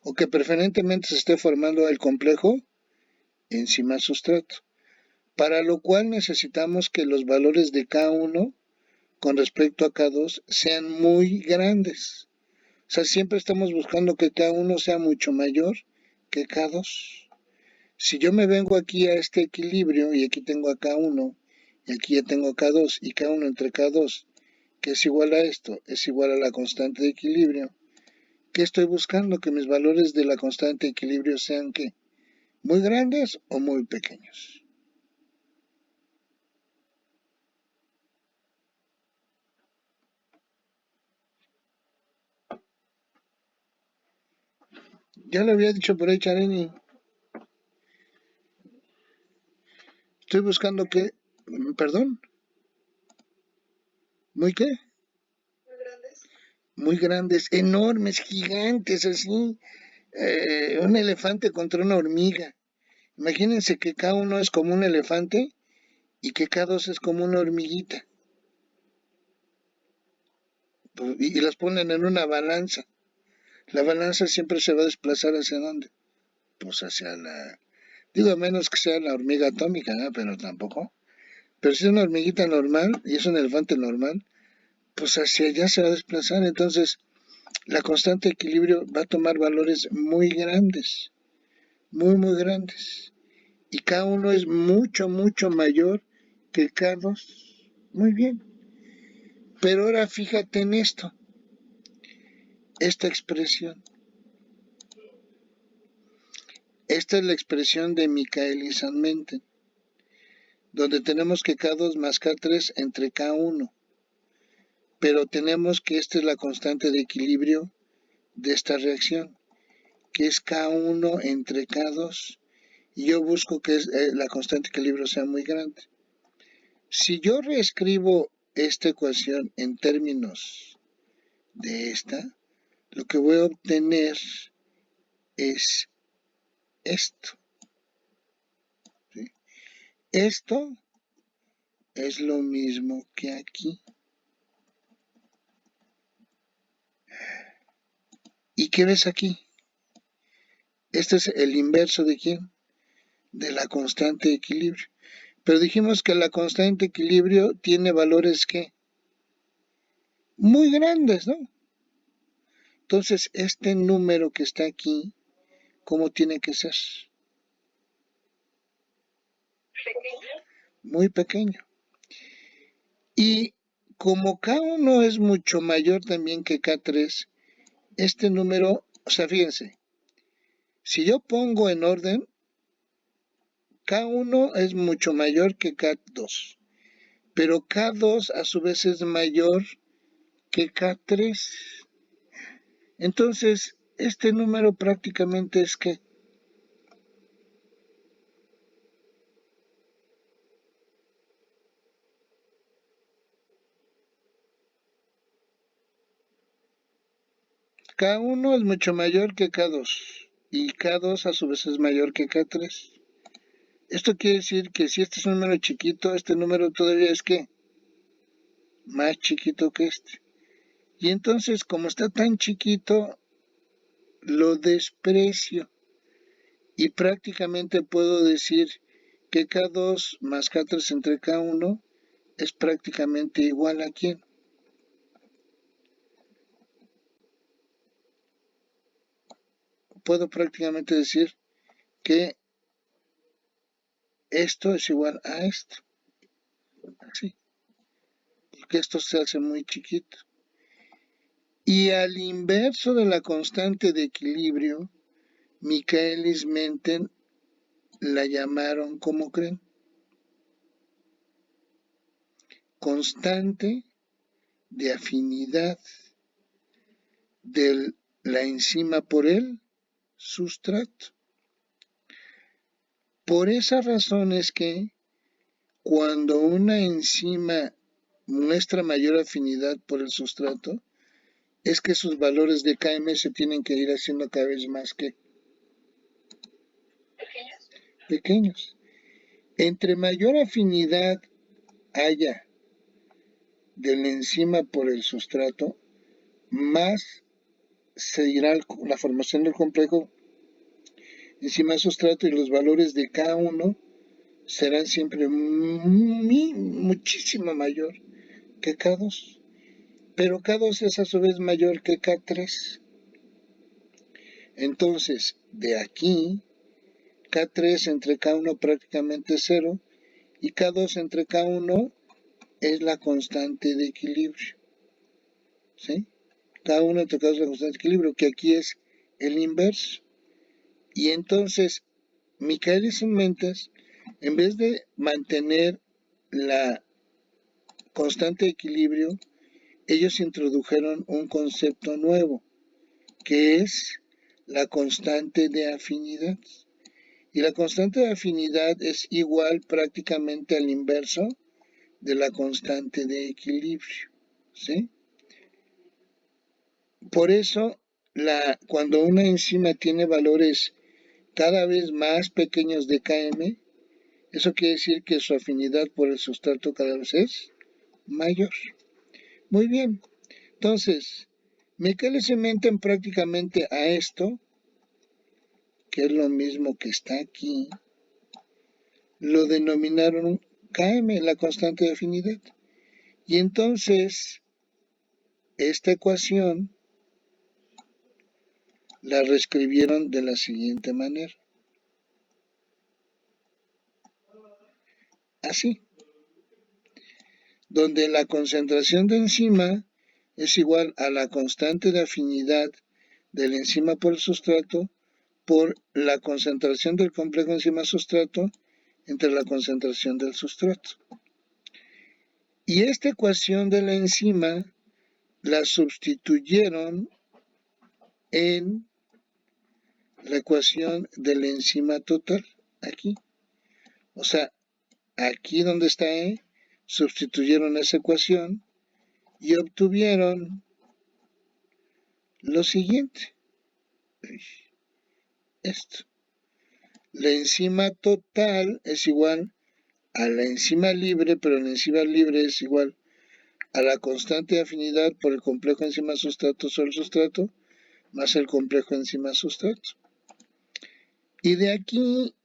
O que preferentemente se esté formando el complejo enzima-sustrato. Para lo cual necesitamos que los valores de K1 con respecto a K2 sean muy grandes. O sea, siempre estamos buscando que K1 sea mucho mayor que K2. Si yo me vengo aquí a este equilibrio y aquí tengo a K1 y aquí ya tengo K2 y K1 entre K2, que es igual a esto, es igual a la constante de equilibrio, ¿qué estoy buscando? Que mis valores de la constante de equilibrio sean ¿qué? ¿Muy grandes o muy pequeños? Ya lo había dicho por ahí, Chareni. Estoy buscando que, perdón, ¿muy qué? Muy grandes. Muy grandes, enormes, gigantes, así. Un elefante contra una hormiga. Imagínense que K1 es como un elefante y que K2 es como una hormiguita. Y las ponen en una balanza. La balanza siempre se va a desplazar hacia dónde? Pues hacia la... Digo, a menos que sea la hormiga atómica, ¿no? Pero tampoco. Pero si es una hormiguita normal y es un elefante normal, pues hacia allá se va a desplazar. Entonces, la constante de equilibrio va a tomar valores muy grandes, muy, muy grandes. Y K1 es mucho, mucho mayor que K2. Muy bien. Pero ahora fíjate en esto, esta expresión. Esta es la expresión de Michael y San Menten, donde tenemos que K2 más K3 entre K1. Pero tenemos que esta es la constante de equilibrio de esta reacción, que es K1 entre K2. Y yo busco que la constante de equilibrio sea muy grande. Si yo reescribo esta ecuación en términos de esta, lo que voy a obtener es esto. ¿Sí? Esto es lo mismo que aquí. ¿Y qué ves aquí? Este es el inverso de quién? De la constante de equilibrio. Pero dijimos que la constante de equilibrio tiene valores que muy grandes, ¿no? Entonces, este número que está aquí, ¿cómo tiene que ser? Pequeño. Muy pequeño. Y como K1 es mucho mayor también que K3, este número, o sea, fíjense, si yo pongo en orden, K1 es mucho mayor que K2, pero K2 a su vez es mayor que K3. Entonces, este número prácticamente es que K1 es mucho mayor que K2 y K2 a su vez es mayor que K3. Esto quiere decir que si este es un número chiquito, este número todavía es que más chiquito que este. Y entonces, como está tan chiquito, lo desprecio. Y prácticamente puedo decir que K2 más K3 entre K1 es prácticamente igual a quién. Puedo prácticamente decir que esto es igual a esto. Así. Porque esto se hace muy chiquito. Y al inverso de la constante de equilibrio, Michaelis-Menten la llamaron, ¿cómo creen? Constante de afinidad de la enzima por el sustrato. Por esa razón es que cuando una enzima muestra mayor afinidad por el sustrato, es que sus valores de Km se tienen que ir haciendo cada vez más que pequeños. Entre mayor afinidad haya de la enzima por el sustrato, más se irá la formación del complejo enzima-sustrato y los valores de K1 serán siempre muchísimo mayor que K2. Pero K2 es a su vez mayor que K3. Entonces, de aquí, K3 entre K1 prácticamente es 0 y K2 entre K1 es la constante de equilibrio. ¿Sí? K1 entre K2 es la constante de equilibrio, que aquí es el inverso. Y entonces, Michaelis-Menten, en vez de mantener la constante de equilibrio, ellos introdujeron un concepto nuevo, que es la constante de afinidad. Y la constante de afinidad es igual prácticamente al inverso de la constante de equilibrio. ¿Sí? Por eso, cuando una enzima tiene valores cada vez más pequeños de Km, eso quiere decir que su afinidad por el sustrato cada vez es mayor. Muy bien. Entonces, Michaelis-Menten prácticamente a esto, que es lo mismo que está aquí, lo denominaron Km, la constante de afinidad. Y entonces, esta ecuación la reescribieron de la siguiente manera. Así. Donde la concentración de enzima es igual a la constante de afinidad de la enzima por el sustrato por la concentración del complejo enzima-sustrato entre la concentración del sustrato. Y esta ecuación de la enzima la sustituyeron en la ecuación de la enzima total, aquí. O sea, aquí donde está E, sustituyeron esa ecuación y obtuvieron lo siguiente. Esto. La enzima total es igual a la enzima libre, pero la enzima libre es igual a la constante de afinidad por el complejo enzima-sustrato sobre el sustrato más el complejo enzima-sustrato. Y de aquí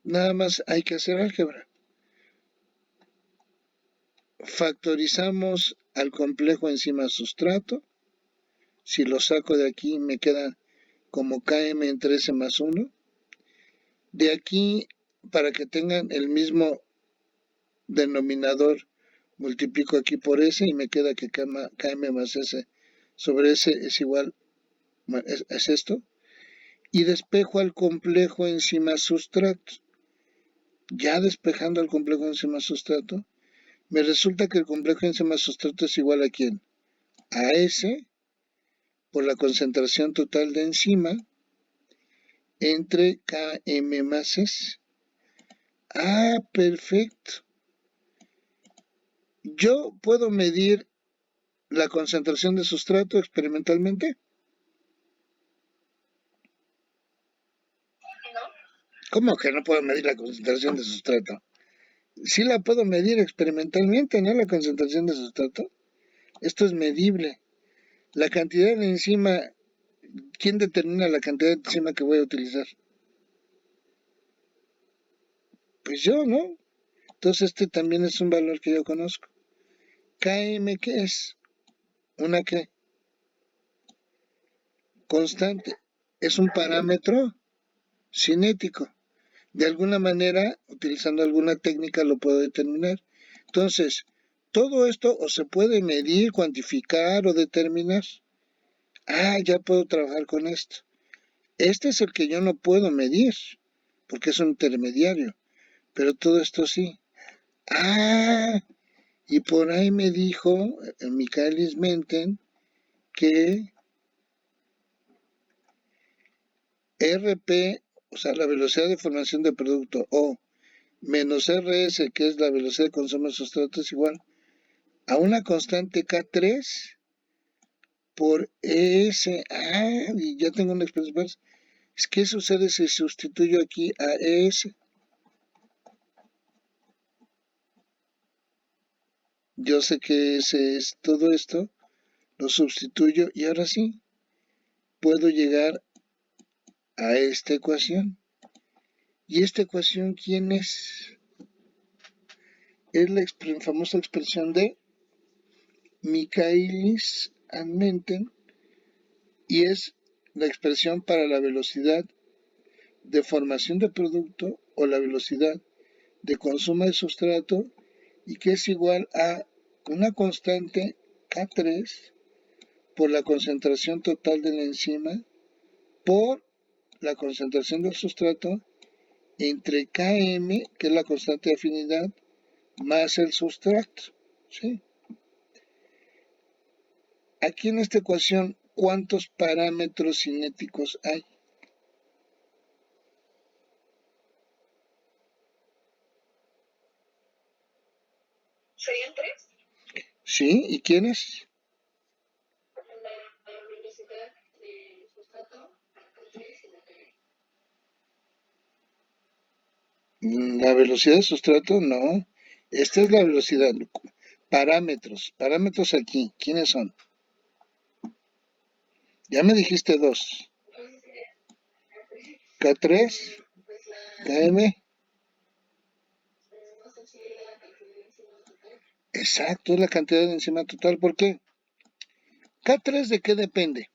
nada más hay que hacer álgebra. Factorizamos al complejo enzima-sustrato. Si lo saco de aquí me queda como Km entre S más 1. De aquí, para que tengan el mismo denominador, multiplico aquí por S y me queda que Km más S sobre S es igual, es esto. Y despejo al complejo enzima-sustrato. Ya despejando al complejo enzima-sustrato, me resulta que el complejo enzima-sustrato es igual a ¿quién? A S por la concentración total de enzima entre Km más S. Ah, perfecto. Yo puedo medir la concentración de sustrato experimentalmente. ¿No? ¿Cómo que no puedo medir la concentración de sustrato? Sí la puedo medir experimentalmente, ¿no? La concentración de sustrato. Esto es medible. La cantidad de enzima, ¿quién determina la cantidad de enzima que voy a utilizar? Pues yo, ¿no? Entonces este también es un valor que yo conozco. Km, ¿qué es? ¿Una qué? Constante. Es un parámetro cinético. De alguna manera, utilizando alguna técnica, lo puedo determinar. Entonces, Todo esto o se puede medir, cuantificar o determinar. Ya puedo trabajar con esto. Este es el que yo no puedo medir, porque es un intermediario, pero todo esto sí. Y por ahí me dijo Michaelis Menten que RP, o sea, la velocidad de formación de producto, o menos RS, que es la velocidad de consumo de sustrato, es igual a una constante K3 por ES. Y ya tengo una expresión más. ¿Qué sucede si sustituyo aquí a ES? Yo sé que ese es todo esto, lo sustituyo y ahora sí puedo llegar a esta ecuación. ¿Y esta ecuación quién es? Es la famosa expresión de Michaelis Menten y es la expresión para la velocidad de formación de producto o la velocidad de consumo de sustrato y que es igual a una constante K3 por la concentración total de la enzima por la concentración del sustrato entre Km, que es la constante de afinidad, más el sustrato. ¿Sí? Aquí en esta ecuación, ¿cuántos parámetros cinéticos hay? ¿Serían 3? ¿Sí? ¿Y quiénes? La velocidad de sustrato, K3 y la K. La velocidad de sustrato, no. Esta es la velocidad. Parámetros aquí. ¿Quiénes son? Ya me dijiste dos. K3, KM. Exacto, es la cantidad de enzima total. ¿Por qué? ¿K3 de qué depende?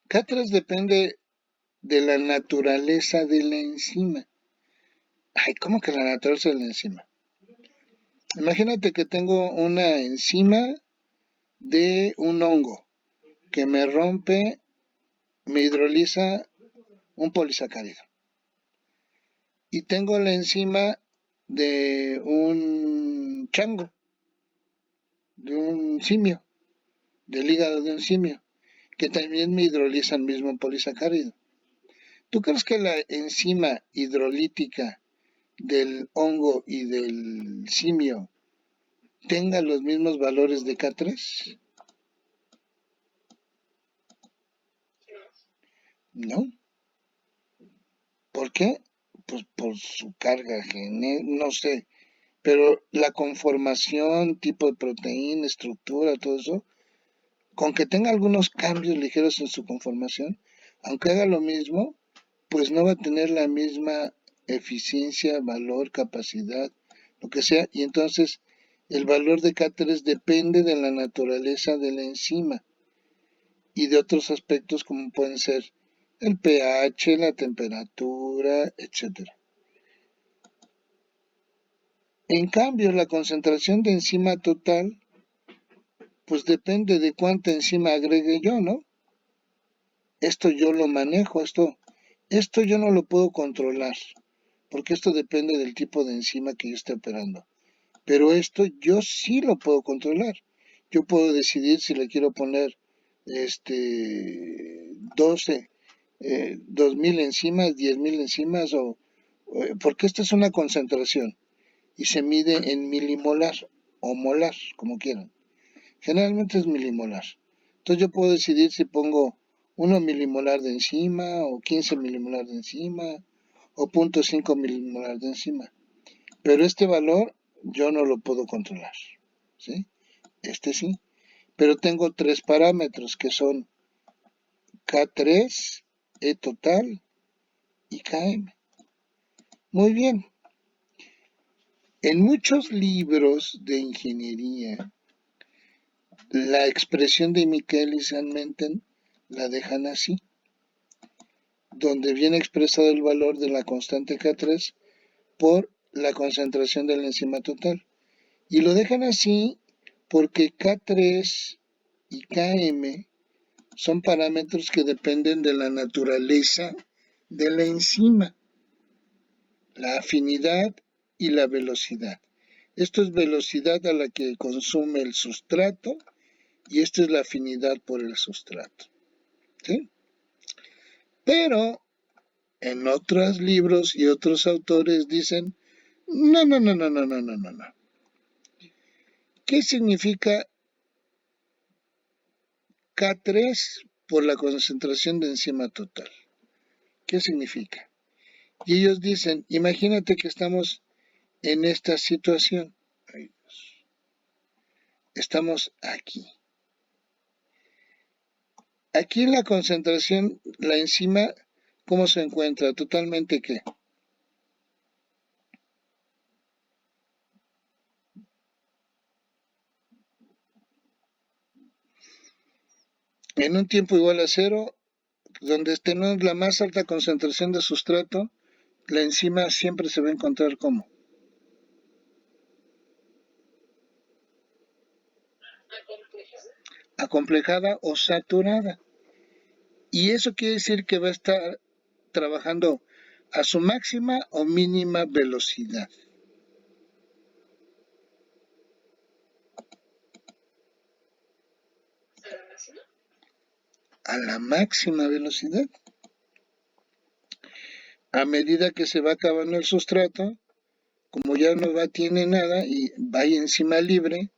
K3 depende de la naturaleza de la enzima. ¿Cómo que la naturaleza de la enzima? Imagínate que tengo una enzima de un hongo que me rompe, me hidroliza un polisacárido. Y tengo la enzima de un chango, de un simio, del hígado de un simio, que también me hidroliza el mismo polisacárido. ¿Tú crees que la enzima hidrolítica del hongo y del simio tenga los mismos valores de K3? No. ¿Por qué? Pues por su carga genética, no sé. Pero la conformación, tipo de proteína, estructura, todo eso, con que tenga algunos cambios ligeros en su conformación, aunque haga lo mismo, pues no va a tener la misma eficiencia, valor, capacidad, lo que sea. Y entonces el valor de K3 depende de la naturaleza de la enzima y de otros aspectos como pueden ser el pH, la temperatura, etc. En cambio, la concentración de enzima total, pues depende de cuánta enzima agregue yo, ¿no? Esto yo lo manejo, esto yo no lo puedo controlar, porque esto depende del tipo de enzima que yo esté operando. Pero esto yo sí lo puedo controlar. Yo puedo decidir si le quiero poner 12, 2000 enzimas, 10.000 enzimas, porque esta es una concentración y se mide en milimolar o molar, como quieran. Generalmente es milimolar. Entonces yo puedo decidir si pongo 1 milimolar de enzima o 15 milimolar de enzima o 0.5 milimolar de enzima. Pero este valor yo no lo puedo controlar. ¿Sí? Este sí. Pero tengo tres parámetros que son K3, E total y Km. Muy bien. En muchos libros de ingeniería, la expresión de Michaelis Menten la dejan así. donde viene expresado el valor de la constante K3 por la concentración de la enzima total. Y lo dejan así porque K3 y Km son parámetros que dependen de la naturaleza de la enzima, la afinidad y la velocidad. Esto es velocidad a la que consume el sustrato y esta es la afinidad por el sustrato. ¿Sí? Pero en otros libros y otros autores dicen, no. ¿Qué significa K3 por la concentración de enzima total? ¿Qué significa? Y ellos dicen, imagínate que estamos en esta situación. Estamos aquí. Aquí la concentración, la enzima, ¿cómo se encuentra? Totalmente ¿qué? En un tiempo igual a cero, donde tenemos la más alta concentración de sustrato, la enzima siempre se va a encontrar como acomplejada o saturada. Y eso quiere decir que va a estar trabajando a su máxima o mínima velocidad. A la máxima velocidad. A medida que se va acabando el sustrato, como ya no tiene nada y hay enzima libre,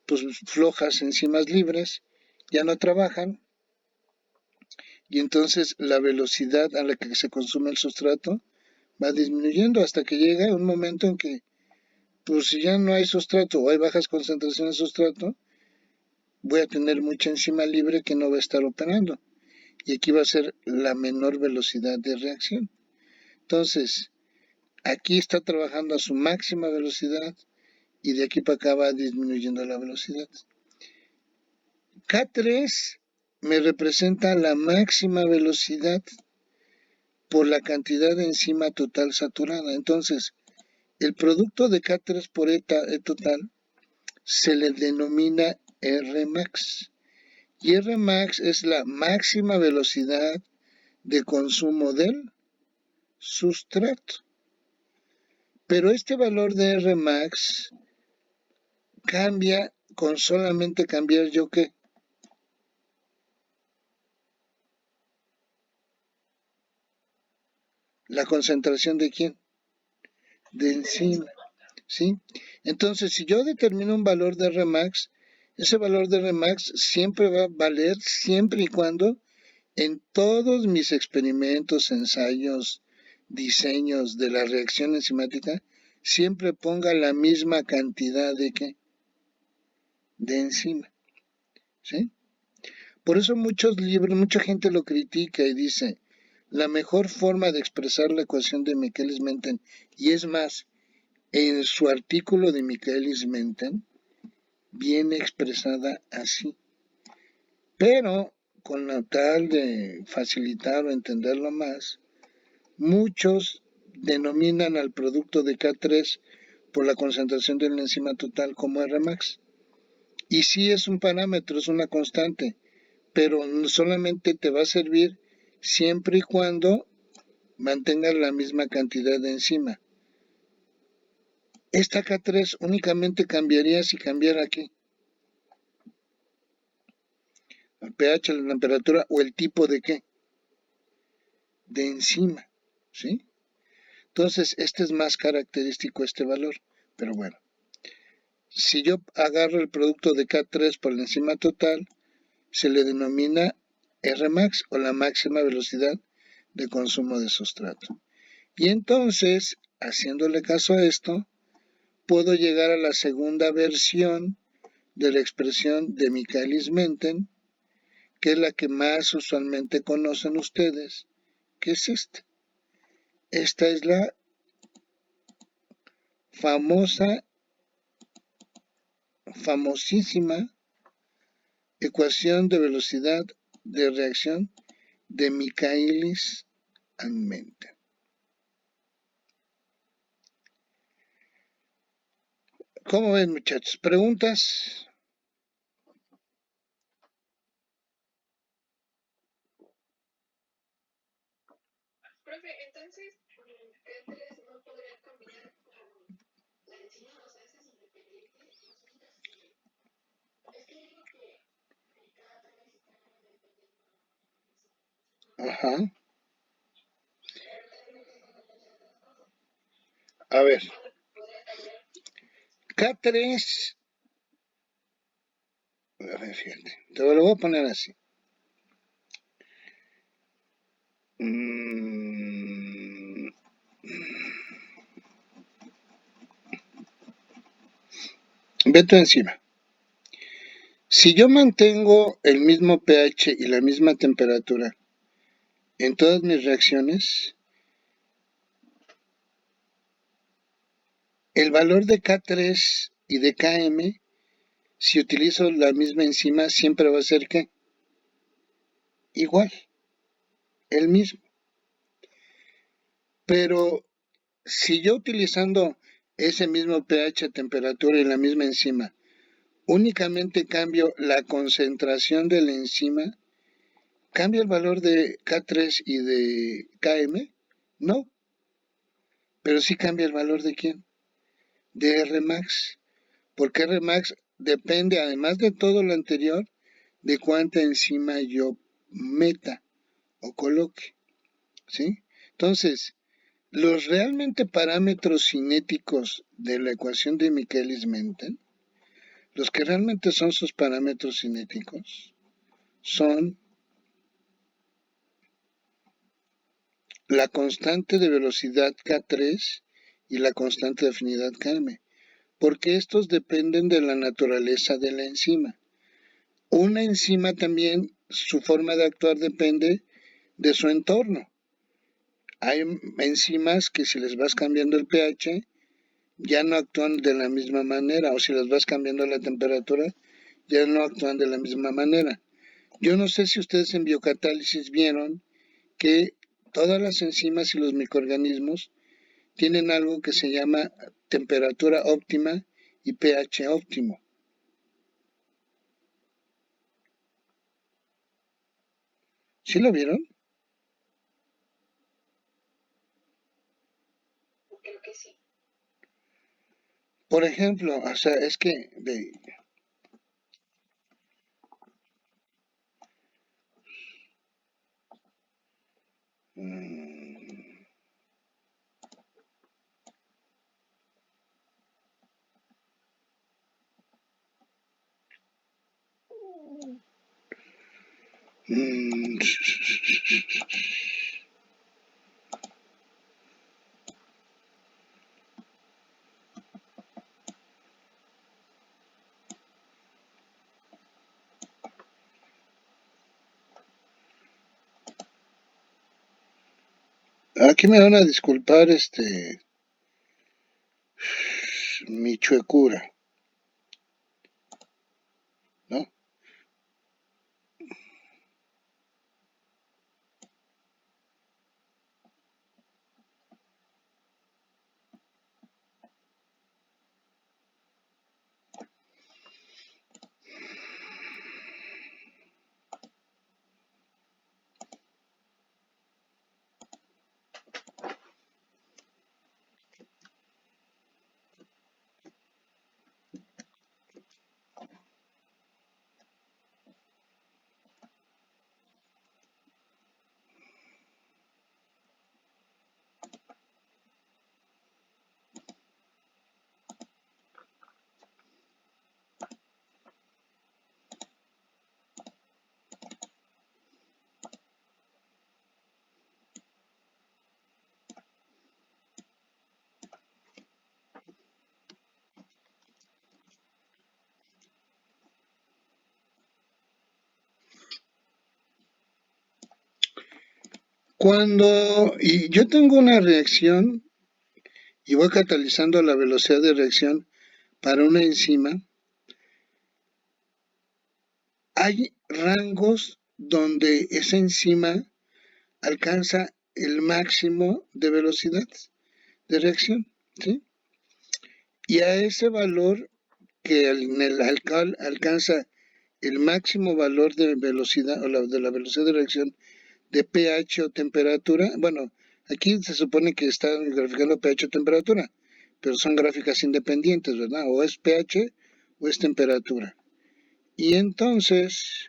pues flojas enzimas libres ya no trabajan y entonces la velocidad a la que se consume el sustrato va disminuyendo hasta que llega un momento en que, pues si ya no hay sustrato o hay bajas concentraciones de sustrato, voy a tener mucha enzima libre que no va a estar operando y aquí va a ser la menor velocidad de reacción. Entonces, aquí está trabajando a su máxima velocidad y de aquí para acá va disminuyendo la velocidad. K3 me representa la máxima velocidad por la cantidad de enzima total saturada. Entonces, el producto de K3 por E total se le denomina Rmax. Y Rmax es la máxima velocidad de consumo del sustrato. Pero este valor de Rmax cambia con solamente cambiar yo qué. La concentración de quién? De enzima. ¿Sí? Entonces, si yo determino un valor de Rmax, ese valor de Rmax siempre va a valer siempre y cuando en todos mis experimentos, ensayos, diseños de la reacción enzimática, siempre ponga la misma cantidad de ¿qué? De enzima. ¿Sí? Por eso muchos libros, mucha gente lo critica y dice, la mejor forma de expresar la ecuación de Michaelis-Menten, y es más, en su artículo de Michaelis-Menten, viene expresada así. Pero, con la tal de facilitar o entenderlo más, muchos denominan al producto de K3 por la concentración de la enzima total como Rmax. Y sí es un parámetro, es una constante, pero solamente te va a servir siempre y cuando mantengas la misma cantidad de enzima. Esta K3 únicamente cambiaría si cambiara aquí el pH, la temperatura o el tipo de qué, de enzima, ¿sí? Entonces, este es más característico este valor, pero bueno. Si yo agarro el producto de K3 por la enzima total, se le denomina Rmax o la máxima velocidad de consumo de sustrato. Y entonces, haciéndole caso a esto, puedo llegar a la segunda versión de la expresión de Michaelis-Menten, que es la que más usualmente conocen ustedes, que es esta. Esta es la famosísima ecuación de velocidad de reacción de Michaelis and Menten. ¿Cómo ven, muchachos? ¿Preguntas? Profe, entonces, K3 no podría cambiar con la enzima, o sea, ese es independiente. Es que digo que K3 y K dependen. Ajá. A ver. K3. A ver, fíjate. Te lo voy a poner así. Ve tú encima. Si yo mantengo el mismo pH y la misma temperatura en todas mis reacciones, el valor de K3 y de Km, si utilizo la misma enzima, siempre va a ser ¿qué? Igual, el mismo. Pero si yo utilizando ese mismo pH, temperatura y la misma enzima, únicamente cambio la concentración de la enzima, ¿cambia el valor de K3 y de Km? No, pero sí cambia el valor de ¿quién? De Rmax, porque Rmax depende, además de todo lo anterior, de cuánta enzima yo meta o coloque, ¿sí? Entonces, los realmente parámetros cinéticos de la ecuación de Michaelis-Menten, los que realmente son sus parámetros cinéticos, son la constante de velocidad K3 y la constante de afinidad Km, porque estos dependen de la naturaleza de la enzima. Una enzima también, su forma de actuar depende de su entorno. Hay enzimas que si les vas cambiando el pH, ya no actúan de la misma manera, o si les vas cambiando la temperatura, ya no actúan de la misma manera. Yo no sé si ustedes en biocatálisis vieron que todas las enzimas y los microorganismos tienen algo que se llama temperatura óptima y pH óptimo. ¿Sí lo vieron? Creo que sí. Por ejemplo, o sea, es que aquí me van a disculpar mi chuecura, ¿no? Y yo tengo una reacción y voy catalizando la velocidad de reacción para una enzima, hay rangos donde esa enzima alcanza el máximo de velocidad de reacción, ¿sí? Y a ese valor que en el alcohol alcanza el máximo valor de velocidad o de la velocidad de reacción de pH o temperatura, bueno, aquí se supone que están graficando pH o temperatura, pero son gráficas independientes, ¿verdad? O es pH o es temperatura. Y entonces,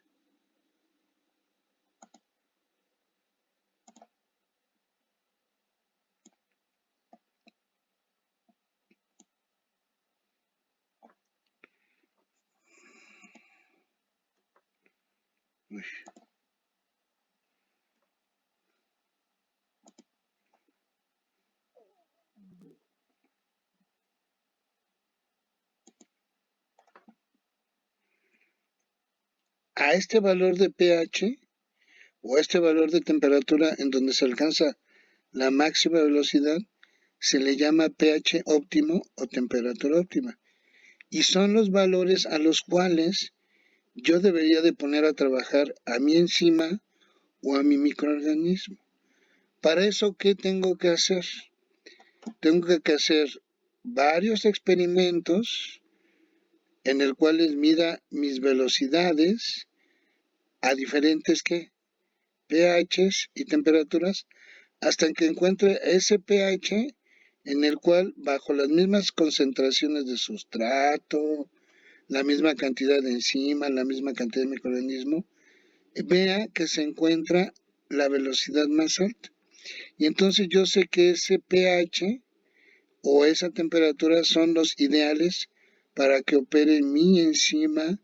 a este valor de pH o a este valor de temperatura en donde se alcanza la máxima velocidad, se le llama pH óptimo o temperatura óptima. Y son los valores a los cuales yo debería de poner a trabajar a mi enzima o a mi microorganismo. Para eso, ¿qué tengo que hacer? Tengo que hacer varios experimentos en el cuales mida mis velocidades a diferentes pHs y temperaturas hasta que encuentre ese pH en el cual bajo las mismas concentraciones de sustrato, la misma cantidad de enzima, la misma cantidad de microorganismo, vea que se encuentra la velocidad más alta. Y entonces yo sé que ese pH o esa temperatura son los ideales para que opere mi enzima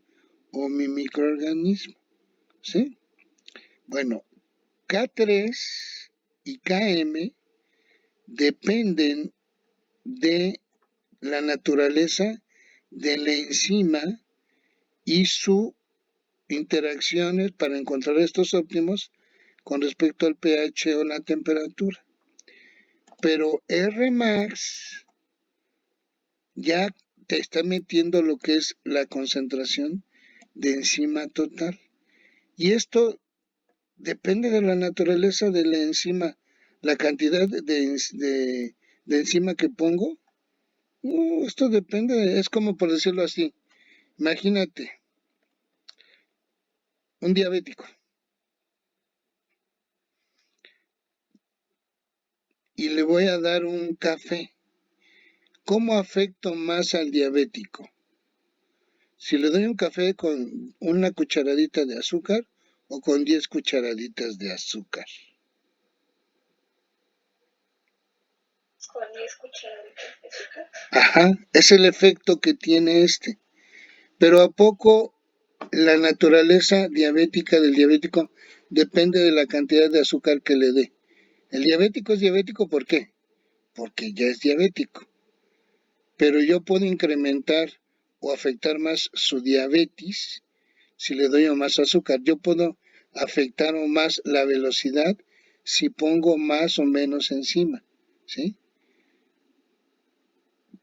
o mi microorganismo, ¿sí? Bueno, K3 y Km dependen de la naturaleza de la enzima y sus interacciones para encontrar estos óptimos con respecto al pH o la temperatura. Pero Rmax ya te está metiendo lo que es la concentración de enzima total. Y esto depende de la naturaleza de la enzima, la cantidad de enzima que pongo. Esto depende, es como por decirlo así. Imagínate, un diabético. Y le voy a dar un café. ¿Cómo afecto más al diabético? Si le doy un café con una cucharadita de azúcar o con 10 cucharaditas de azúcar. Con 10 cucharaditas de azúcar. Ajá, es el efecto que tiene este. Pero ¿a poco la naturaleza diabética del diabético depende de la cantidad de azúcar que le dé? El diabético es diabético, ¿por qué? Porque ya es diabético. Pero yo puedo incrementar o afectar más su diabetes si le doy más azúcar. Yo puedo afectar más la velocidad si pongo más o menos encima, ¿sí?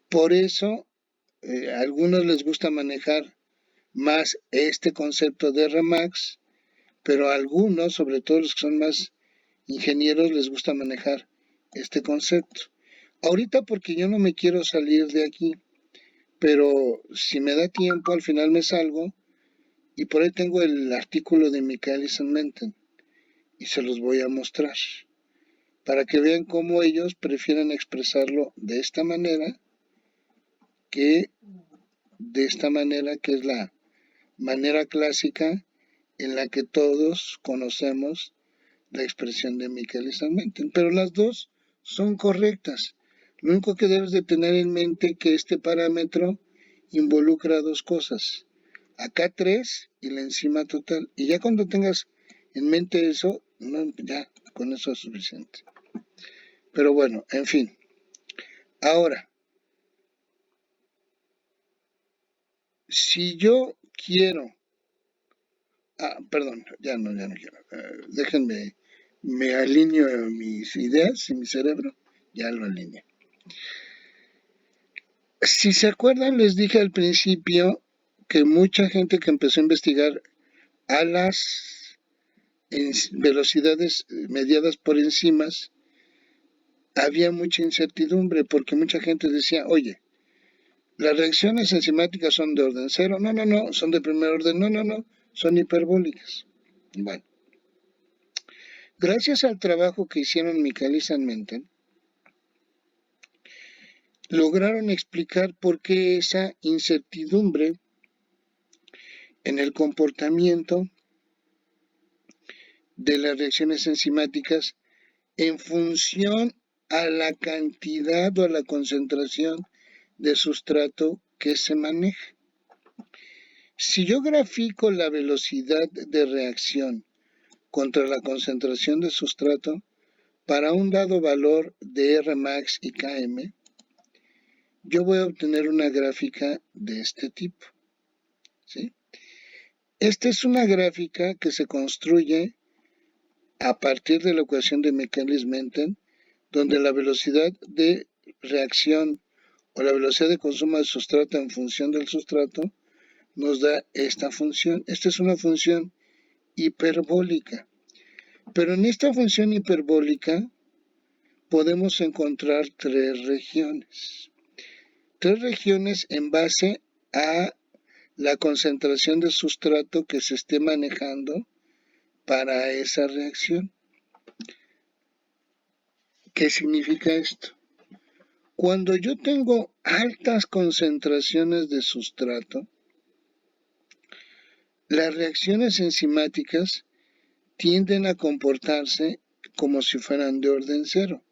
Por eso a algunos les gusta manejar más este concepto de Remax, pero a algunos, sobre todo los que son más ingenieros, les gusta manejar este concepto. Ahorita porque yo no me quiero salir de aquí, pero si me da tiempo, al final me salgo y por ahí tengo el artículo de Michaelis and Menten y se los voy a mostrar para que vean cómo ellos prefieren expresarlo de esta manera que es la manera clásica en la que todos conocemos la expresión de Michaelis and Menten, pero las dos son correctas. Lo único que debes de tener en mente es que este parámetro involucra dos cosas, acá 3 y la enzima total. Y ya cuando tengas en mente eso, no, ya con eso es suficiente. Pero bueno, en fin. Ahora, si yo quiero, perdón, ya no quiero. Déjenme, me alineo mis ideas y mi cerebro, ya lo alineo. Si se acuerdan, les dije al principio que mucha gente que empezó a investigar a las en velocidades mediadas por enzimas, había mucha incertidumbre porque mucha gente decía, oye, las reacciones enzimáticas son de orden cero, no, son de primer orden, no, son hiperbólicas. Bueno, gracias al trabajo que hicieron Michaelis y Menten, lograron explicar por qué esa incertidumbre en el comportamiento de las reacciones enzimáticas en función a la cantidad o a la concentración de sustrato que se maneja. Si yo grafico la velocidad de reacción contra la concentración de sustrato para un dado valor de Rmax y Km, yo voy a obtener una gráfica de este tipo, ¿sí? Esta es una gráfica que se construye a partir de la ecuación de Michaelis-Menten, donde la velocidad de reacción o la velocidad de consumo del sustrato en función del sustrato nos da esta función. Esta es una función hiperbólica. Pero en esta función hiperbólica podemos encontrar tres regiones. Tres regiones en base a la concentración de sustrato que se esté manejando para esa reacción. ¿Qué significa esto? Cuando yo tengo altas concentraciones de sustrato, las reacciones enzimáticas tienden a comportarse como si fueran de orden cero.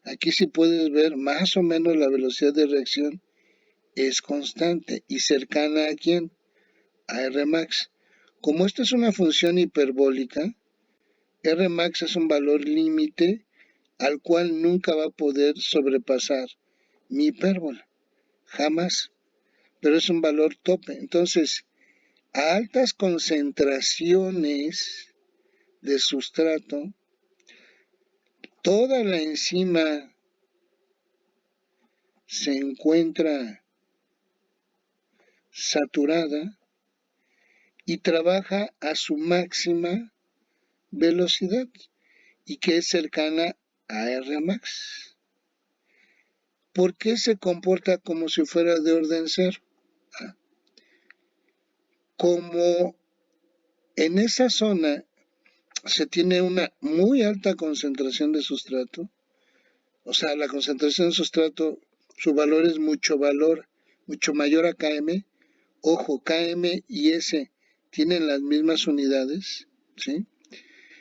Aquí sí puedes ver más o menos la velocidad de reacción es constante y cercana a ¿quién? A Rmax. Como esta es una función hiperbólica, Rmax es un valor límite al cual nunca va a poder sobrepasar mi hipérbola, jamás, pero es un valor tope. Entonces, a altas concentraciones de sustrato, toda la enzima se encuentra saturada y trabaja a su máxima velocidad y que es cercana a Rmax. ¿Por qué se comporta como si fuera de orden cero? Como en esa zona se tiene una muy alta concentración de sustrato, o sea, la concentración de sustrato, su valor es mucho mayor a Km. Ojo, Km y S tienen las mismas unidades, ¿sí?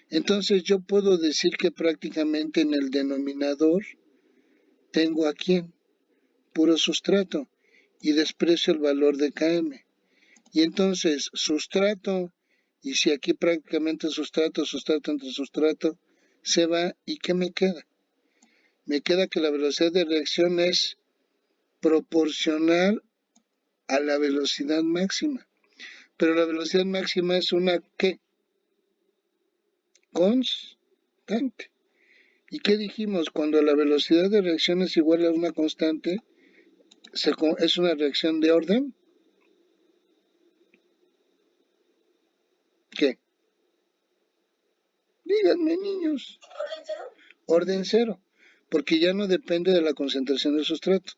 Entonces yo puedo decir que prácticamente en el denominador tengo a quién, puro sustrato, y desprecio el valor de Km. Y entonces sustrato, y si aquí prácticamente sustrato entre sustrato, se va, ¿y qué me queda? Me queda que la velocidad de reacción es proporcional a la velocidad máxima. Pero la velocidad máxima es una ¿qué? Constante. ¿Y qué dijimos? Cuando la velocidad de reacción es igual a una constante, es una reacción de orden. ¿Qué? Díganme, niños. ¿Orden cero? Orden cero, porque ya no depende de la concentración del sustrato.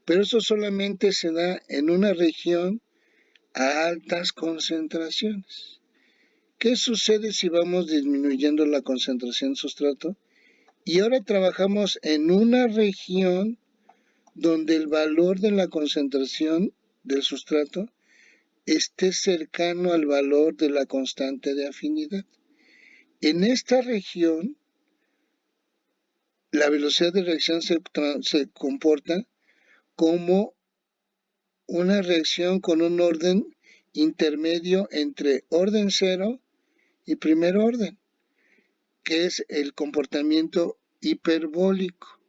Pero eso solamente se da en una región a altas concentraciones. ¿Qué sucede si vamos disminuyendo la concentración del sustrato? Y ahora trabajamos en una región donde el valor de la concentración del sustrato esté cercano al valor de la constante de afinidad. En esta región, la velocidad de reacción se comporta como una reacción con un orden intermedio entre orden cero y primer orden, que es el comportamiento hiperbólico.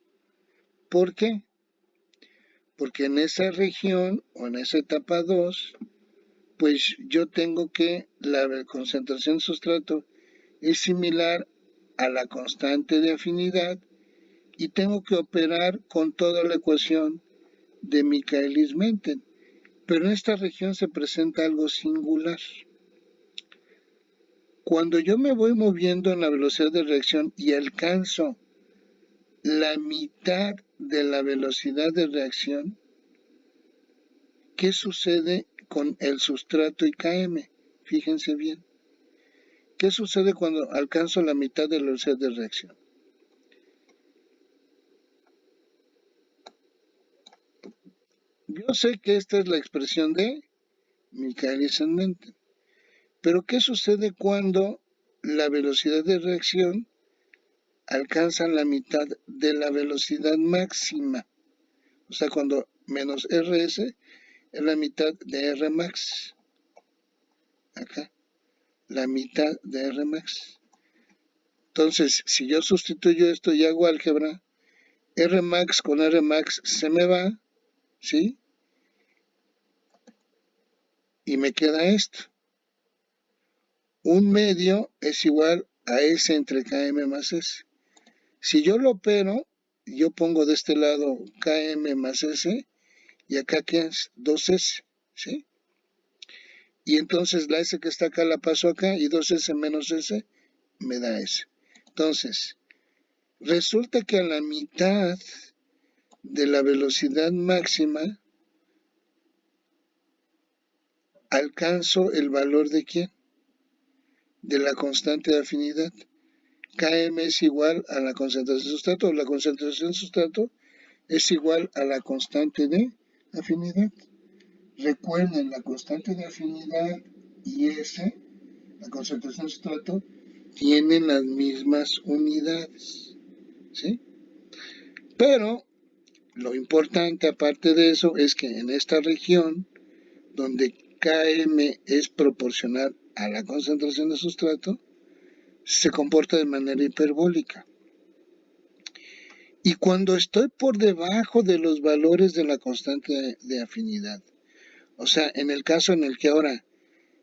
¿Por qué? Porque en esa región o en esa etapa 2, pues yo tengo que la concentración de sustrato es similar a la constante de afinidad y tengo que operar con toda la ecuación de Michaelis-Menten. Pero en esta región se presenta algo singular. Cuando yo me voy moviendo en la velocidad de reacción y alcanzo la mitad de la velocidad de reacción, ¿qué sucede con el sustrato y Km? Fíjense bien. ¿Qué sucede cuando alcanzo la mitad de la velocidad de reacción? Yo sé que esta es la expresión de Michaelis-Menten. Pero ¿qué sucede cuando la velocidad de reacción alcanza la mitad de la velocidad máxima? O sea, cuando menos Rs es la mitad de Rmax. Acá, la mitad de Rmax. Entonces, si yo sustituyo esto y hago álgebra, Rmax con Rmax se me va, ¿sí? Y me queda esto. Un medio es igual a S entre Km más S. Si yo lo opero, yo pongo de este lado Km más S y acá ¿qué es? 2S, ¿sí? Y entonces la S que está acá la paso acá y 2S menos S me da S. Entonces, resulta que a la mitad de la velocidad máxima alcanzo el valor de ¿quién? De la constante de afinidad. Km es igual a la concentración de sustrato. La concentración de sustrato es igual a la constante de afinidad. Recuerden, la constante de afinidad y S, la concentración de sustrato, tienen las mismas unidades, ¿sí? Pero lo importante aparte de eso es que en esta región, donde Km es proporcional a la concentración de sustrato, se comporta de manera hiperbólica. Y cuando estoy por debajo de los valores de la constante de afinidad, o sea, en el caso en el que ahora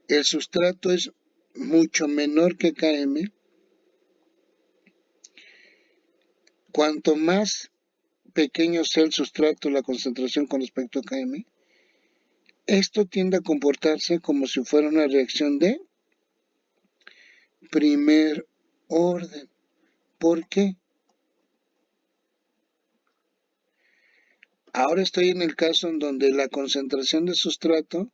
el sustrato es mucho menor que Km, cuanto más pequeño sea el sustrato, la concentración con respecto a Km, esto tiende a comportarse como si fuera una reacción de primer orden. ¿Por qué? Ahora estoy en el caso en donde la concentración de sustrato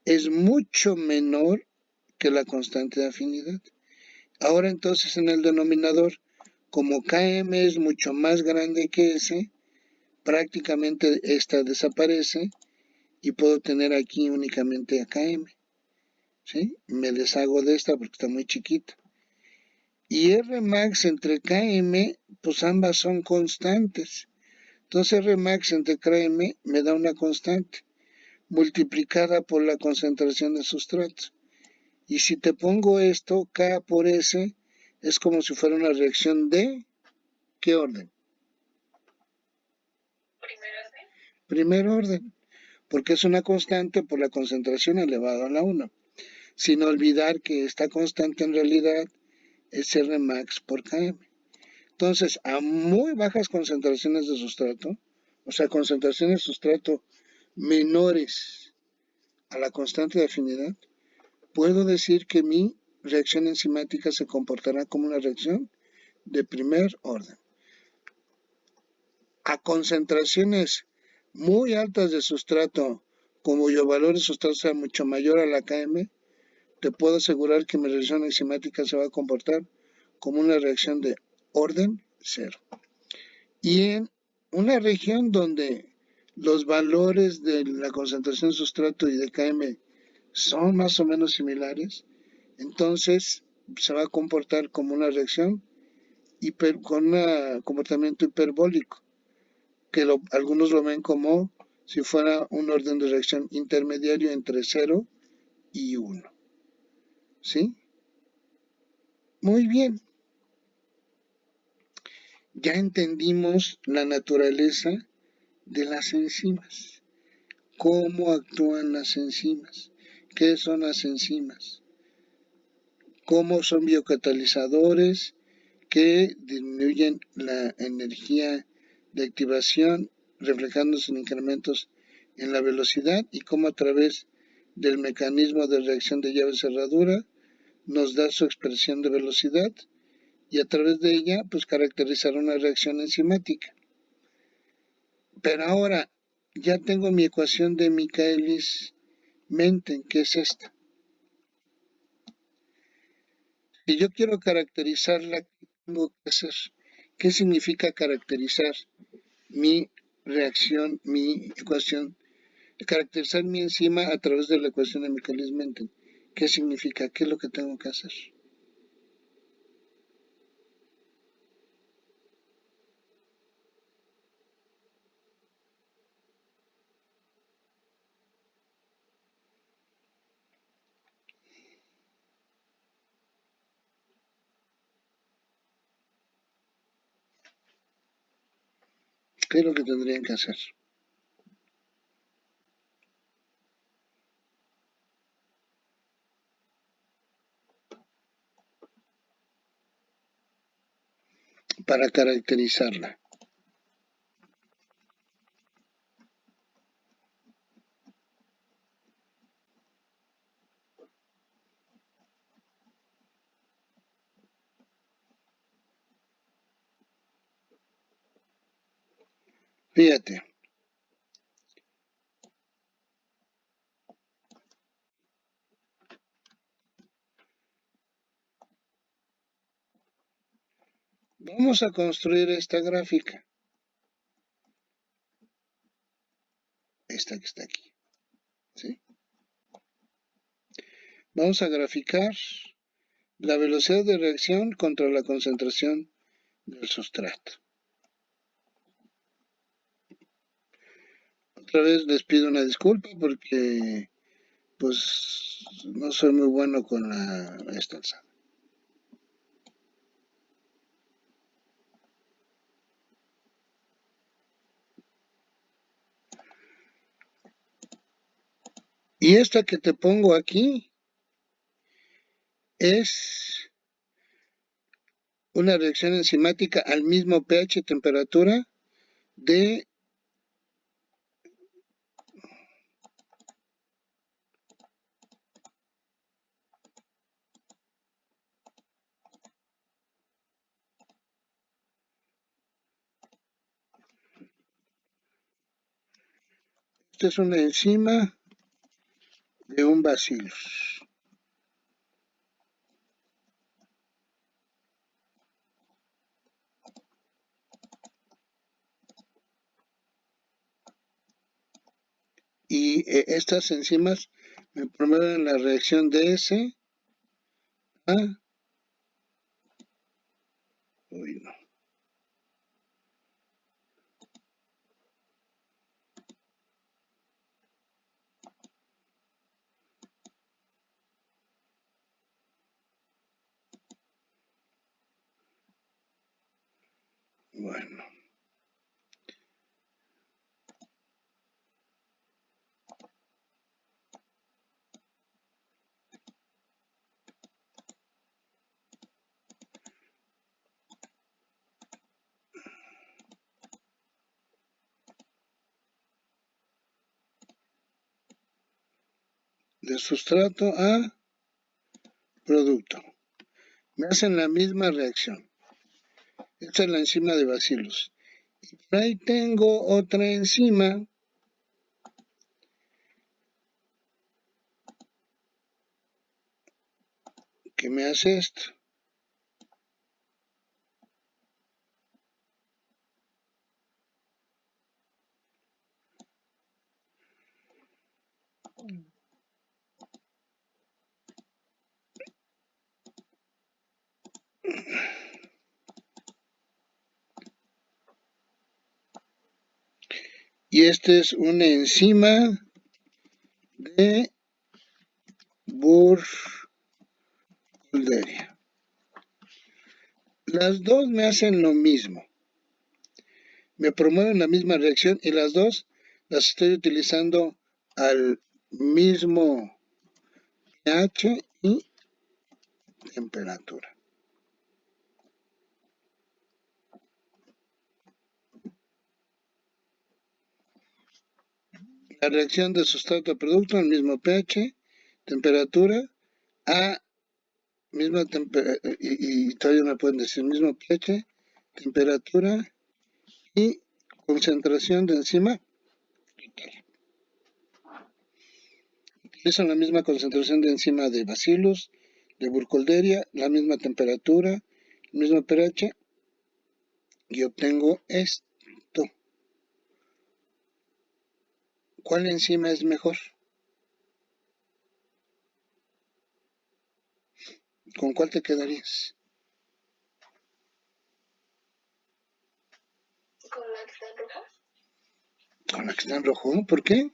es mucho menor que la constante de afinidad. Ahora entonces en el denominador, como Km es mucho más grande que S, prácticamente esta desaparece y puedo tener aquí únicamente a Km, ¿sí? Me deshago de esta porque está muy chiquita. Y Rmax entre Km, pues ambas son constantes. Entonces Rmax entre Km me da una constante multiplicada por la concentración de sustrato. Y si te pongo esto, K por S, es como si fuera una reacción de ¿qué orden? Primer orden, porque es una constante por la concentración elevada a la 1. Sin olvidar que esta constante en realidad es Rmax por Km. Entonces, a muy bajas concentraciones de sustrato, o sea, concentraciones de sustrato menores a la constante de afinidad, puedo decir que mi reacción enzimática se comportará como una reacción de primer orden. A concentraciones muy altas de sustrato, cuyo valor de sustrato sea mucho mayor a la Km, te puedo asegurar que mi reacción enzimática se va a comportar como una reacción de orden 0. Y en una región donde los valores de la concentración de sustrato y de Km son más o menos similares, entonces se va a comportar como una reacción con un comportamiento hiperbólico, que algunos lo ven como si fuera un orden de reacción intermediario entre 0 y 1. ¿Sí? Muy bien. Ya entendimos la naturaleza de las enzimas. ¿Cómo actúan las enzimas? ¿Qué son las enzimas? ¿Cómo son biocatalizadores que disminuyen la energía de activación, reflejándose en incrementos en la velocidad? Y cómo a través del mecanismo de reacción de llave cerradura nos da su expresión de velocidad y a través de ella pues caracterizar una reacción enzimática. Pero ahora ya tengo mi ecuación de Michaelis-Menten, que es esta. Si yo quiero caracterizarla, ¿qué tengo que hacer? ¿Qué significa caracterizar mi reacción, mi ecuación? Caracterizar mi enzima a través de la ecuación de Michaelis-Menten. ¿Qué significa? ¿Qué es lo que tengo que hacer? ¿Qué es lo que tendrían que hacer? Para caracterizarla. Fíjate, vamos a construir esta gráfica. Esta que está aquí. ¿Sí? Vamos a graficar la velocidad de reacción contra la concentración del sustrato. Otra vez les pido una disculpa porque pues no soy muy bueno con esta alzada. Y esta que te pongo aquí es una reacción enzimática al mismo pH, temperatura de esta es una enzima de un bacillus. Y estas enzimas me promueven la reacción DS a... Uy, no. Bueno. De sustrato a producto. Me hacen la misma reacción. Esta es la enzima de bacillus. Y por ahí tengo otra enzima que me hace esto. Y esta es una enzima de Burkholderia. Las dos me hacen lo mismo. Me promueven la misma reacción y las dos las estoy utilizando al mismo pH y temperatura. La reacción de sustrato a producto al mismo pH, temperatura, a y todavía me pueden decir mismo pH, temperatura y concentración de enzima. Utilizan la misma concentración de enzima de Bacillus, de Burkholderia, la misma temperatura, el mismo pH y obtengo esto. ¿Cuál enzima es mejor? ¿Con cuál te quedarías? Con la que está en rojo. ¿Con la que está en rojo? ¿Por qué?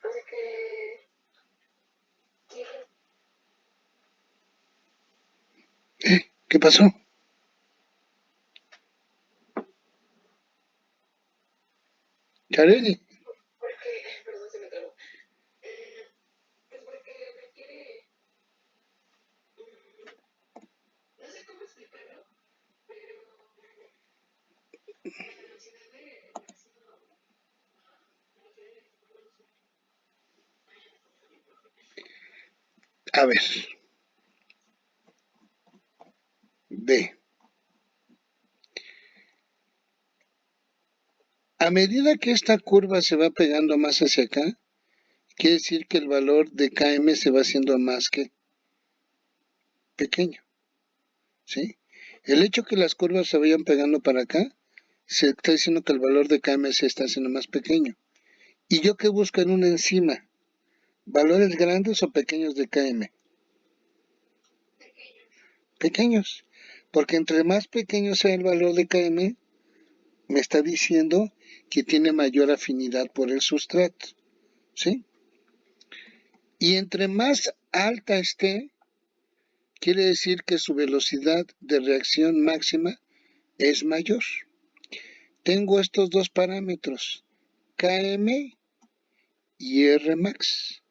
Porque ¿Qué pasó? Yareli, perdón, se me trabó. Pues porque requiere, no sé cómo explicarlo, pero la velocidad de reacción a ver, ve. A medida que esta curva se va pegando más hacia acá, quiere decir que el valor de Km se va haciendo más que pequeño, ¿sí? El hecho que las curvas se vayan pegando para acá, se está diciendo que el valor de Km se está haciendo más pequeño. ¿Y yo qué busco en una enzima? ¿Valores grandes o pequeños de Km? Pequeños. Porque entre más pequeño sea el valor de Km, me está diciendo que tiene mayor afinidad por el sustrato, ¿sí? Y entre más alta esté, quiere decir que su velocidad de reacción máxima es mayor. Tengo estos dos parámetros, Km y Rmax.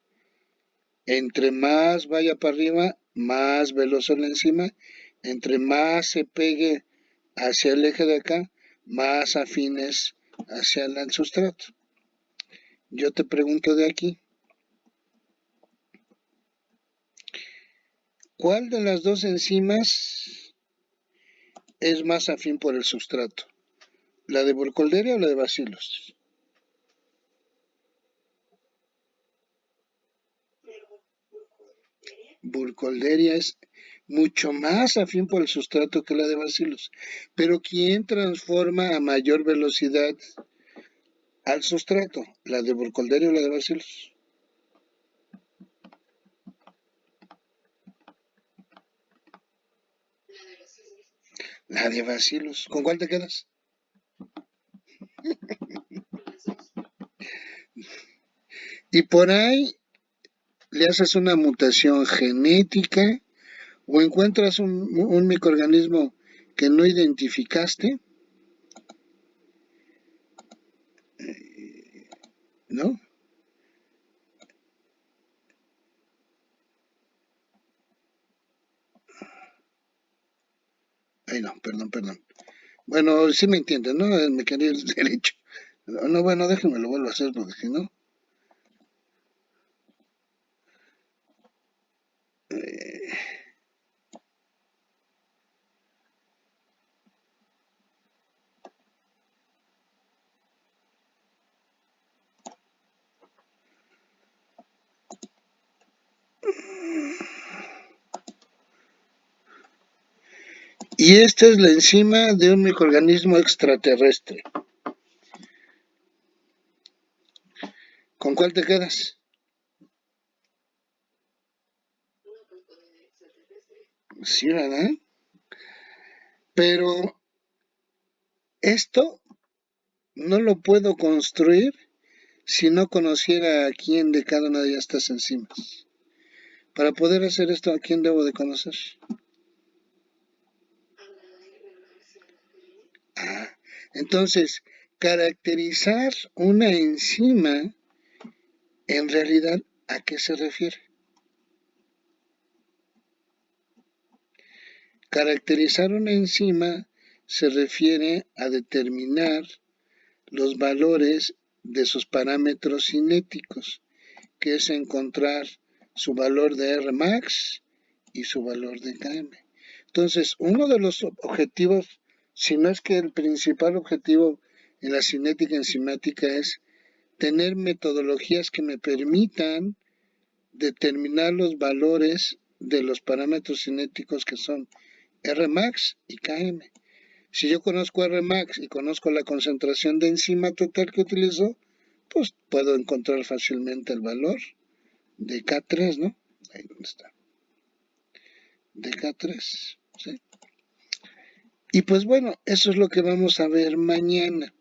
Entre más vaya para arriba, más veloz es la enzima. Entre más se pegue hacia el eje de acá, más afines hacia el sustrato. Yo te pregunto de aquí, ¿cuál de las dos enzimas es más afín por el sustrato? ¿La de Burkholderia o la de Bacillus? Burkholderia es mucho más afín por el sustrato que la de Bacillus. Pero ¿quién transforma a mayor velocidad al sustrato? ¿La de Burkholderia o la de Bacillus? La de Bacillus. ¿Con cuál te quedas? Y por ahí le haces una mutación genética o encuentras un microorganismo que no identificaste, ¿no? Ay, no, perdón. Bueno, sí me entiendes, ¿no? Me quería el derecho. No, bueno, déjenme lo vuelvo a hacer porque si no. Y esta es la enzima de un microorganismo extraterrestre. ¿Con cuál te quedas? Sí, ¿verdad? Pero esto no lo puedo construir si no conociera a quién de cada una de estas enzimas. Para poder hacer esto, ¿a quién debo de conocer? Ah, entonces, caracterizar una enzima, en realidad, ¿a qué se refiere? Caracterizar una enzima se refiere a determinar los valores de sus parámetros cinéticos, que es encontrar su valor de Rmax y su valor de Km. Entonces, uno de los objetivos, si no es que el principal objetivo en la cinética enzimática, es tener metodologías que me permitan determinar los valores de los parámetros cinéticos que son Rmax y Km. Si yo conozco Rmax y conozco la concentración de enzima total que utilizo, pues puedo encontrar fácilmente el valor de K3, ¿no? Ahí donde está. De K3, ¿sí? Y pues bueno, eso es lo que vamos a ver mañana.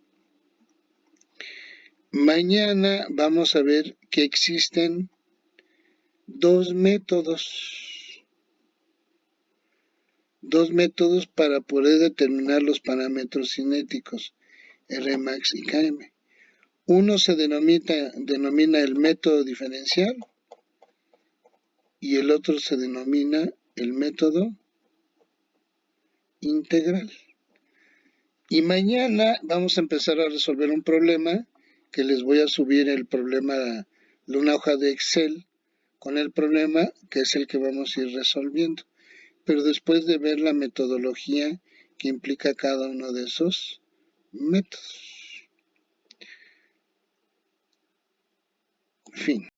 Mañana vamos a ver que existen dos métodos para poder determinar los parámetros cinéticos Rmax y Km. Uno se denomina el método diferencial y el otro se denomina el método integral. Y mañana vamos a empezar a resolver un problema que les voy a subir el problema, una hoja de Excel con el problema que es el que vamos a ir resolviendo. Pero después de ver la metodología que implica cada uno de esos métodos. Fin.